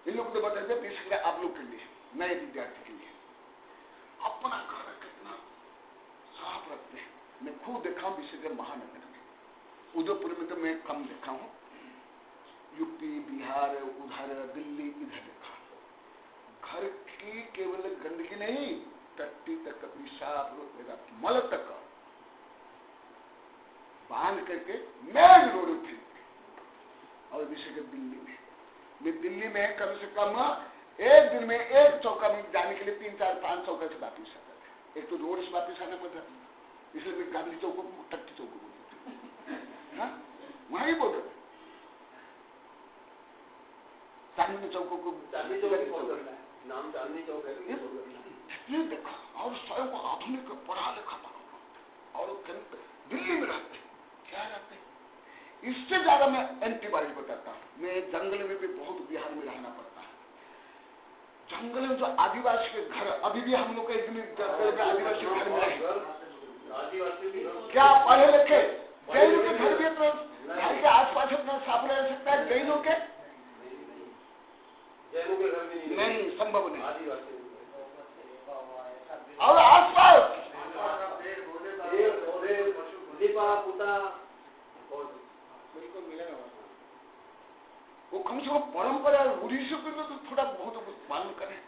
Speaker 1: इन लोग तो बताते हैं आप लोग के लिए, नए विद्यार्थी के लिए अपना घर कितना साफ रखते हैं। मैं खुद देखा हूँ, विशेषकर महानगर में, उदयपुर में तो मैं कम देखा हूँ, यूपी, बिहार, उधर दिल्ली, इधर देखा। घर की केवल गंदगी नहीं, टट्टी तक, पेशाब, मल तक बांध करके मेन रोड उठी। और विशेषकर दिल्ली में कम से कम एक दिन में एक चौका में जाने के लिए 3-4-5 चौका से वापिस आता था। एक तो रोड से वापिस आना पड़ता, इसलिए मैं गांधी चौक को टट्टी चौक बोलते, वहीं बोलते चांदनी चौकों को
Speaker 2: नाम चांदनी चौक है।
Speaker 1: ये देखा, और स्वयं को आधुनिक पढ़ा लिखा बना, और दिल्ली में रहते क्या रहते। इससे ज्यादा मैं एंटीबायोटिक बताता हूँ। मैं जंगल में भी बहुत बिहार में रहना पड़ता है, जंगल में जो आदिवासी के घर, अभी भी हम लोग एक दिन जंगल में आदिवासी घर में रहे, क्या पढ़े लिखे जैनों के घर भी तो घर के आसपास अपना साफ रह सकता है, जैनों के
Speaker 2: घर भी
Speaker 1: नहीं, संभव नहीं।
Speaker 2: आदिवासी
Speaker 1: और आसपास
Speaker 4: बिल्कुल मिलेगा,
Speaker 1: वो कम से कम परंपरा रूढ़ी से तो थोड़ा बहुत पालन करें,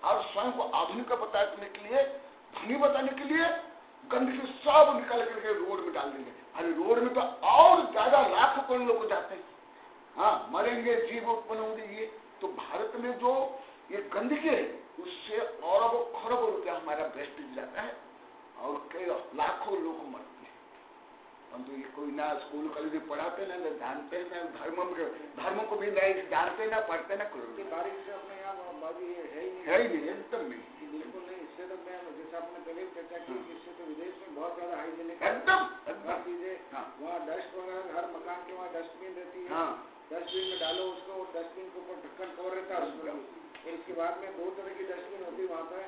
Speaker 1: और स्वयं को आधुनिक बताने के लिए, धनी बताने के लिए गंदगी सब निकाल करके रोड में डाल देंगे। अरे रोड में तो और ज्यादा लाखों करोड़ लोग जाते हैं, हाँ, मरेंगे, जीव उत्पन्न होंगे। ये तो भारत में जो ये गंदगी है, उससे अरबों खरबों रुपया हमारा वेस्टेज जाता है, और कई लाखों लोग मरते हैं। हम तो ये कोई ना स्कूल कॉलेज में पढ़ाते ना जानते हैं, ना धर्मों को भी नहीं जानते, ना पढ़ते, ना कुछ।
Speaker 4: बारिश से अपने यहाँ बाजी है
Speaker 1: ही नहीं, एकदम नहीं,
Speaker 4: बिल्कुल नहीं। इससे तो मैं, जैसे आपने पहले चर्चा की, इससे तो विदेश में बहुत ज्यादा हाइजीनिक
Speaker 1: एकदम
Speaker 4: चीजें, वहाँ डस्ट वगैरह, हर मकान के वहाँ डस्टबिन रहती है,
Speaker 1: हाँ,
Speaker 4: डस्टबिन में डालो उसको, डस्टबिन के ऊपर ढक्कन कवर रहता है उसमें। और इसके बाद में 2 तरह की डस्टबिन होती है वहाँ पर,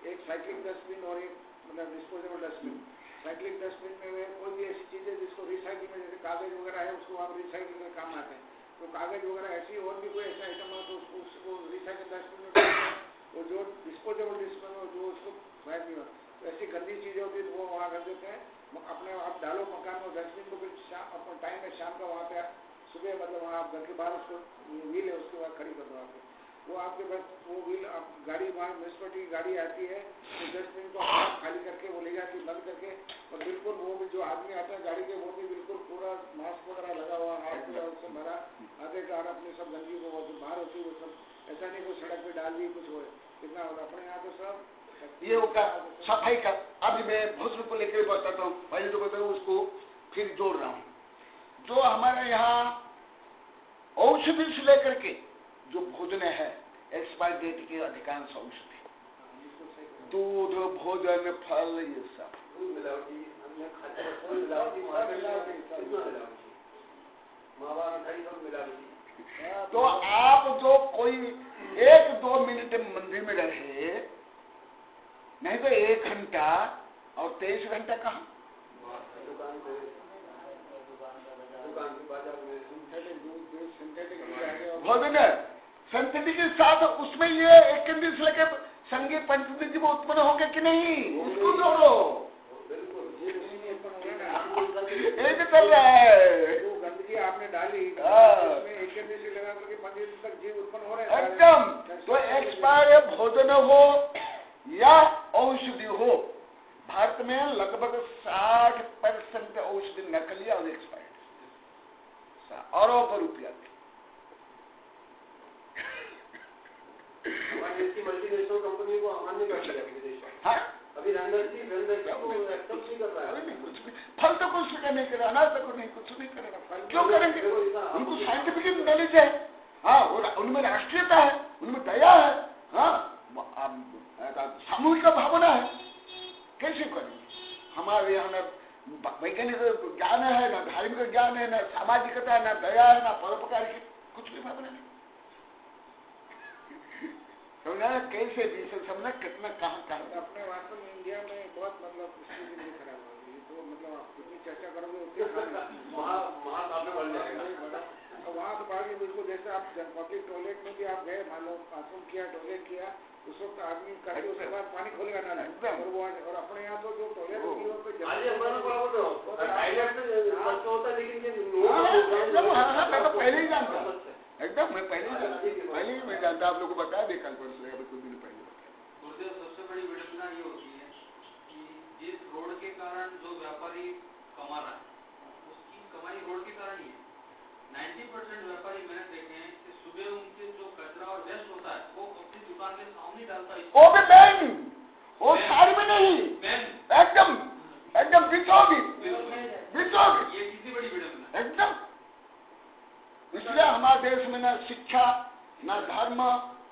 Speaker 4: एक साइक्लिंग डस्टबिन और एक मतलब डिस्पोजेबल डस्टबिन। साइक्लिंग डस्टबिन में कोई भी ऐसी चीजें जिसको रिसाइकिल में, जैसे कागज वगैरह है, उसको आप रिसाइकिल में काम आते हैं, तो कागज वगैरह ऐसी और भी कोई ऐसा आइटम हो तो उसको रिसाइकिल डस्टबिन में, वो जो डिस्पोजेबल डस्टबिन हो जो उसको तो ऐसी गंदी चीज़ें होती है तो वो वहाँ कर देते हैं। अपने आप डालो मकान में डस्टबिन को, फिर शाम अपना टाइम है शाम का वहाँ पे सुबह मतलब वहाँ आप घर के बाहर उसको व्हील है उसके बाद खड़ी कर दो आप, वो आपके बस वो व्हील आप गाड़ी वहाँ म्यूनसिपलिटी की गाड़ी आती है तो डस्टबिन को आप खाली करके वो ले जाती बंद करके, और बिल्कुल वो भी जो आदमी आता है गाड़ी के वो भी बिल्कुल पूरा मास्क वगैरह लगा हुआ हाथ में उससे भरा आधे कार अपनी सब गंदगी को जो बाहर होती है वो सब, ऐसा नहीं कोई सड़क पे डाल दी कुछ हो कितना होगा। अपने यहाँ तो सब
Speaker 1: ये होगा सफाई का। अभी मैं भोजन को लेकर बताता हूँ, पहले तो बताऊँ उसको फिर जोड़ रहा हूँ। जो हमारे यहाँ औषधि से लेकर के जो भोजन है, एक्सपायर डेट के अधिकांश औषधि, दूध भोजन फल ये सब तो आप जो कोई 1-2 मिनट मंदिर में रहे, नहीं तो 1 घंटा और 23 घंटा कहाँ भोजन है संस्कृति के साथ, उसमें ये एक से लेकर संगीत पंचमी जी वो उत्पन्न हो गया कि नहीं, उसको जोड़ो। एक चल रहा है
Speaker 4: जो गंदगी आपने डाली उसमें एक से लगा करके 5 दिन तक जीव उत्पन्न हो रहे हैं
Speaker 1: एकदम। तो एक्सपायर भोजन हो या औषधि हो, भारत में लगभग 60% औषधि नकली और एक्सपायर्ड अरबों रुपया की।
Speaker 2: हमारी इसकी मल्टीनेशनल कंपनी को अमान्य कर दिया विदेश में।
Speaker 1: हाँ
Speaker 2: अभी रंगदर्शी को एक्सेप्ट नहीं कर रहा है।
Speaker 1: कुछ भी फल तो कुछ नहीं करे, अनाज तो नहीं, कुछ नहीं करेगा। क्यों करेंगे? उनको साइंटिफिक नॉलेज है, हाँ, उनमें राष्ट्रीयता है, उनमें दया है, हाँ, सामूहिक भावना है। कैसे करेंगे? हमारे यहाँ न वैज्ञानिक ज्ञान है, न धार्मिक ज्ञान है, न सामाजिकता है, न दया है, न परोपकार की कुछ भी भावना नहीं। समझना कैसे भी समझना कितना कहाँ
Speaker 4: अपने वास्तव में इंडिया में बहुत मतलब स्थिति नहीं खराब हो गई, तो मतलब आप कितनी चर्चा करोगे उतनी वहाँ तो बाकी बिल्कुल जैसे आप पब्लिक टॉयलेट में भी आप गए, मान लो बाथरूम किया, टॉयलेट किया, उस वक्त आदमी करके उसके बाद पानी खोलेगा ना, और वो और अपने यहाँ तो जो टॉयलेट होगी वो तो
Speaker 1: पहले ही जानता एकदम, मैं पहले ही मैं जानता, आप लोग को बताया देखा कुछ दिन पहले बताया।
Speaker 5: गुरुदेव, सबसे बड़ी विडंबना ये होती है कि जिस रोड के कारण जो व्यापारी कमा रहा है उसकी कमाई रोड के कारण ही है। 90% व्यापारी मैंने देखे हैं कि सुबह उनके जो कचरा और वेस्ट होता है वो अपनी दुकान के सामने डालता है।
Speaker 1: वो भी बैन, वो सारी में नहीं, एकदम एकदम बिचोगी,
Speaker 5: ये कितनी बड़ी विडंबना
Speaker 1: एकदम। इसलिए हमारे देश में ना शिक्षा ना धर्म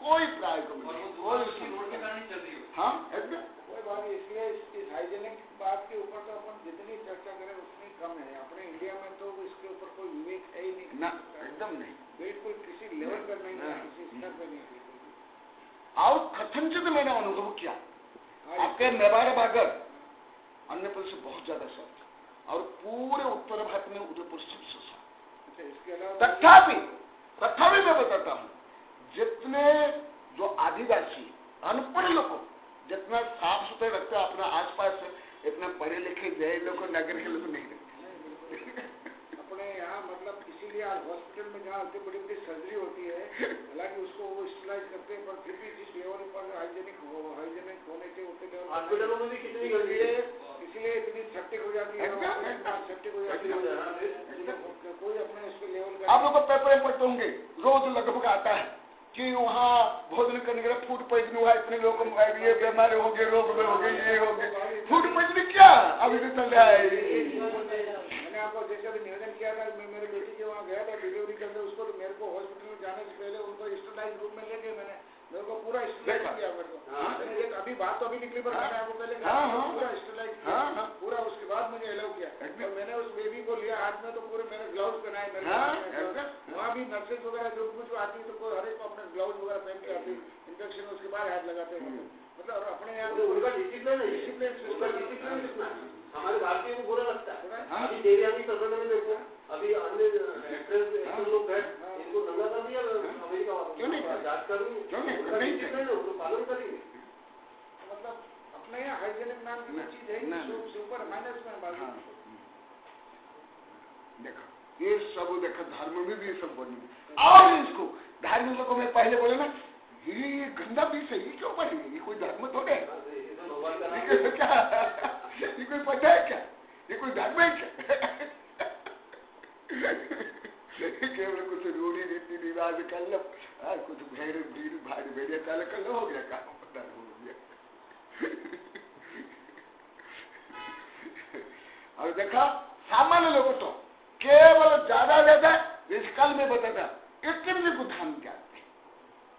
Speaker 1: कोई प्रायोग
Speaker 5: रोड के कारण ही चल रही है।
Speaker 1: हाँ एकदम
Speaker 4: कोई बात। इसलिए इस हाइजेनिक बात के ऊपर तो अपन जितनी चर्चा करें उतनी कम है। अपने इंडिया में तो इसके ऊपर कोई विवेक है ही नहीं
Speaker 1: ना, एकदम नहीं,
Speaker 4: बिल्कुल किसी लेवल पर नहीं है, किसी स्तर पर नहीं।
Speaker 1: और कथनचित मैंने अनुभव किया, आपके मेवाड़ बागर अन्यपुर से बहुत ज्यादा शब्द और पूरे उत्तर भारत में उदयपुर सबसे सा।
Speaker 4: इसके अलावा
Speaker 1: तथापि मैं बताता हूँ, जितने जो आदिवासी अनपढ़ लोग जितना साफ सुथरा रखते हैं अपना आसपास, इतना पढ़े लिखे गए लोग नगर के लोग नहीं रखते।
Speaker 4: अपने यहाँ मतलब इसीलिए आज हॉस्पिटल में जहाँ इतनी बड़ी बड़ी सर्जरी होती है, हालांकि उसको वो स्टरलाइज करते हैं, पर फिर भी जिस लेवल पर हाइजेनिक होने के उतने लेवल
Speaker 2: हॉस्पिटलों में भी कितनी गंदगी है,
Speaker 4: इसीलिए इतनी सेप्टिक हो जाती है, सेप्टिक हो जाती है। कोई अपने उसके लेवल
Speaker 1: आप लोग पेपर में पढ़ते होंगे, रोज लगभग आता है कि वहाँ भोजन करने के लिए फूड पॉइजनिंग हुआ, इतने लोग ये बीमारी हो गए, रोग में हो गए, ये हो गए। फूड पॉइजनिंग क्या अभी भी चल रहा है।
Speaker 4: मैंने आपको जैसे अभी निवेदन किया था, मैं मेरी बेटी के वहाँ गया था डिलीवरी करने, उसको तो मेरे को हॉस्पिटल में जाने से पहले उनको स्टरलाइज रूम में लेके मैंने मेरे को पूरा स्टरलाइज किया मेरे को। अभी बात तो अभी निकली, पर मैंने आपको पहले पूरा स्टरलाइज किया पूरा, उसके बाद मुझे अलाउ किया और मैंने उस बेबी को लिया हाथ में, तो पूरे मैंने ग्लव्स पहनाए मेरे। वहाँ भी नर्सेज वगैरह जो कुछ आती तो कोई हर एक को अपने ग्लव्स वगैरह पहन के आती, इन्फेक्शन उसके बाद हाथ लगाते हैं। मतलब अपने यहाँ
Speaker 2: उनका डिसिप्लिन हमारे भारतीय को बुरा लगता है। अभी देवयानी प्रकरण में देखो, अभी अन्य एक्ट्रेस लोग हैं, इनको नंगा कर दिया अमेरिका वालों,
Speaker 1: क्यों नहीं
Speaker 2: जांच करनी, पालन करेंगे।
Speaker 4: मतलब अपने यहाँ हाइजेनिक ना नाम की कोई चीज है ही नहीं, सुपर माइनस में बाजू।
Speaker 1: देखो ये सब देखो धर्म में भी ये सब बनी। और इसको धार्मिक लोगों में पहले बोले ना ये गंदा बीस है, ये क्यों पढ़ेंगे, ये कोई धर्म थोड़े है, क्या ये कोई पता है क्या, ये कोई धर्म है क्या? केवल कुछ रूढ़ी रीति रिवाज कर लो, कुछ भेड़ भीड़ भाड़ भेड़िया चाल कर लो, हो गया काम, पता हो गया। और देखा सामान्य लोगों तो केवल ज्यादा इस काल में बताता इतने को धान क्या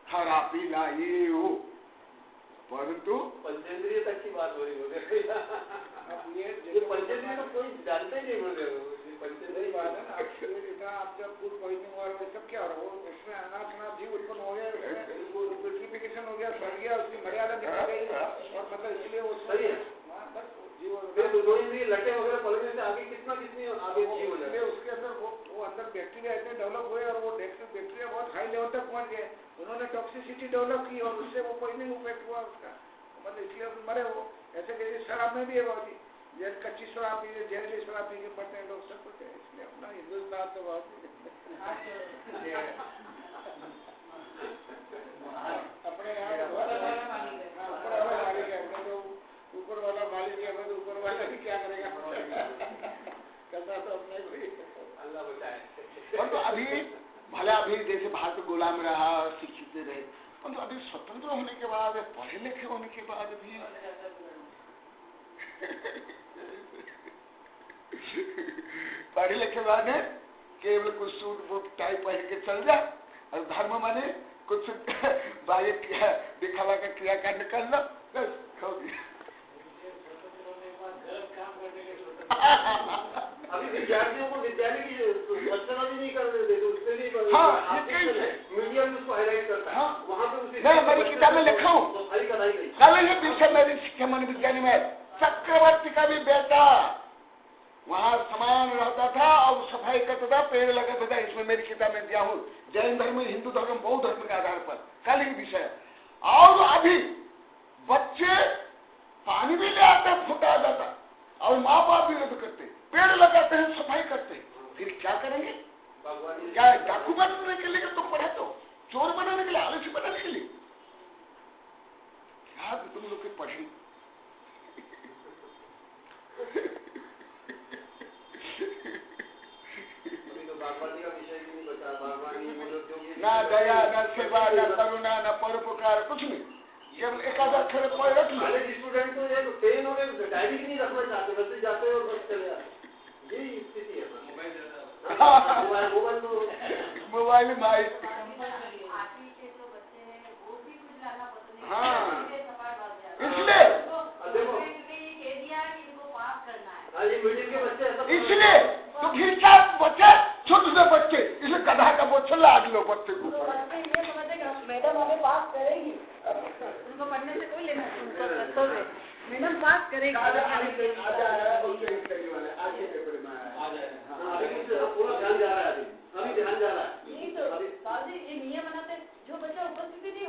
Speaker 1: हरा पीला ये हो, परंतु
Speaker 2: पंचेंद्रिय तक की बात हो रही ये पंचेंद्रिय तो कोई जानते ही नहीं बोल रहे, पंचेंद्रिय बात है ना।
Speaker 4: इतना आप जब फूड पॉइजनिंग और सब क्या हो रहा है, वो उसमें अनाप जीव उत्पन्न हो गया, पेट्रिफिकेशन हो गया, सड़ गया, उसकी मर्यादा निकल गई, और मतलब इसलिए वो
Speaker 2: सही है लटे वगैरह पलने से आगे कितनी आगे जीव हो जाए,
Speaker 4: उसके अंदर वो अंदर बैक्टीरिया इतने डेवलप हुए और वो बैक्टीरिया बहुत हाई लेवल तक पहुंच गए, उन्होंने टॉक्सिसिटी डेवलप की और उससे वो पॉइजनिंग इफेक्ट हुआ उसका, मतलब इसलिए मरे वो। ऐसे कैसे शराब में भी है बहुत ही, जैसे कच्ची शराब पी, जहरीली शराब पी के पड़ते हैं लोग, सब कुछ है। इसलिए अपना हिंदुस्तान तो बहुत अपने ऊपर वाला मालिक है, तो ऊपर वाला भी क्या करेगा, करना तो अपने को ही,
Speaker 2: अल्लाह बचाए।
Speaker 1: परंतु अभी भले अभी जैसे भारत गुलाम रहा, शिक्षित रहे, परंतु अभी स्वतंत्र होने के बाद, पढ़े लिखे होने के बाद भी पढ़े लिखे बाद है केवल कुछ सूट बूट टाई पहन के चल जा, और धर्म माने कुछ बाह्य दिखावा का क्रियाकांड कर लो, बस हो गया।
Speaker 2: अभी विद्यार्थियों को विद्यालय की स्वच्छता भी नहीं कर रहे थे, उससे भी मीडिया में उसको हाईलाइट करता है, वहाँ पे उसी
Speaker 1: मैं हमारी किताब में लिखा हूँ, कल ये विषय मेरी शिक्षा मन विज्ञान में चक्रवर्ती का भी बेटा वहाँ समान रहता था और सफाई करता था, पेड़ लगाता था, इसमें मेरी किताब में दिया हूँ, जैन धर्म, हिंदू धर्म, बौद्ध धर्म के आधार पर कल ही विषय। और अभी बच्चे पानी भी ले आते हैं, फुटा आ जाता, और माँ बाप विरोध करते, पेड़ लगाते हैं, सफाई करते, फिर क्या करेंगे? क्या डाकू बनाने के लिए तुम पढ़े, तो चोर बनाने के लिए, आलसी बनाने के लिए? क्या तुम लोग के पढ़े? ना दया, न सेवा, न करुणा, न परोपकार, कुछ नहीं, केवल एक आधा अक्षर कोई रख लो।
Speaker 2: स्टूडेंट को ये पेन और डायरी भी नहीं रखना चाहते, बस जाते और बस चले जाते, यही स्थिति है।
Speaker 1: मोबाइल माई, हाँ, इसलिए इसलिए तो फिर क्या बच्चे, छोटे छोटे बच्चे, इसलिए गधा का बोझ लाद लो बच्चे को।
Speaker 6: मैडम हमें पास करेगी, उनको पढ़ने से कोई लेना नहीं, मैडम पास करेगी। पूरा ध्यान जा रहा है, अभी ध्यान जा रहा है। यही तो ये नियम बनाते, जो बच्चा उपस्थिति नहीं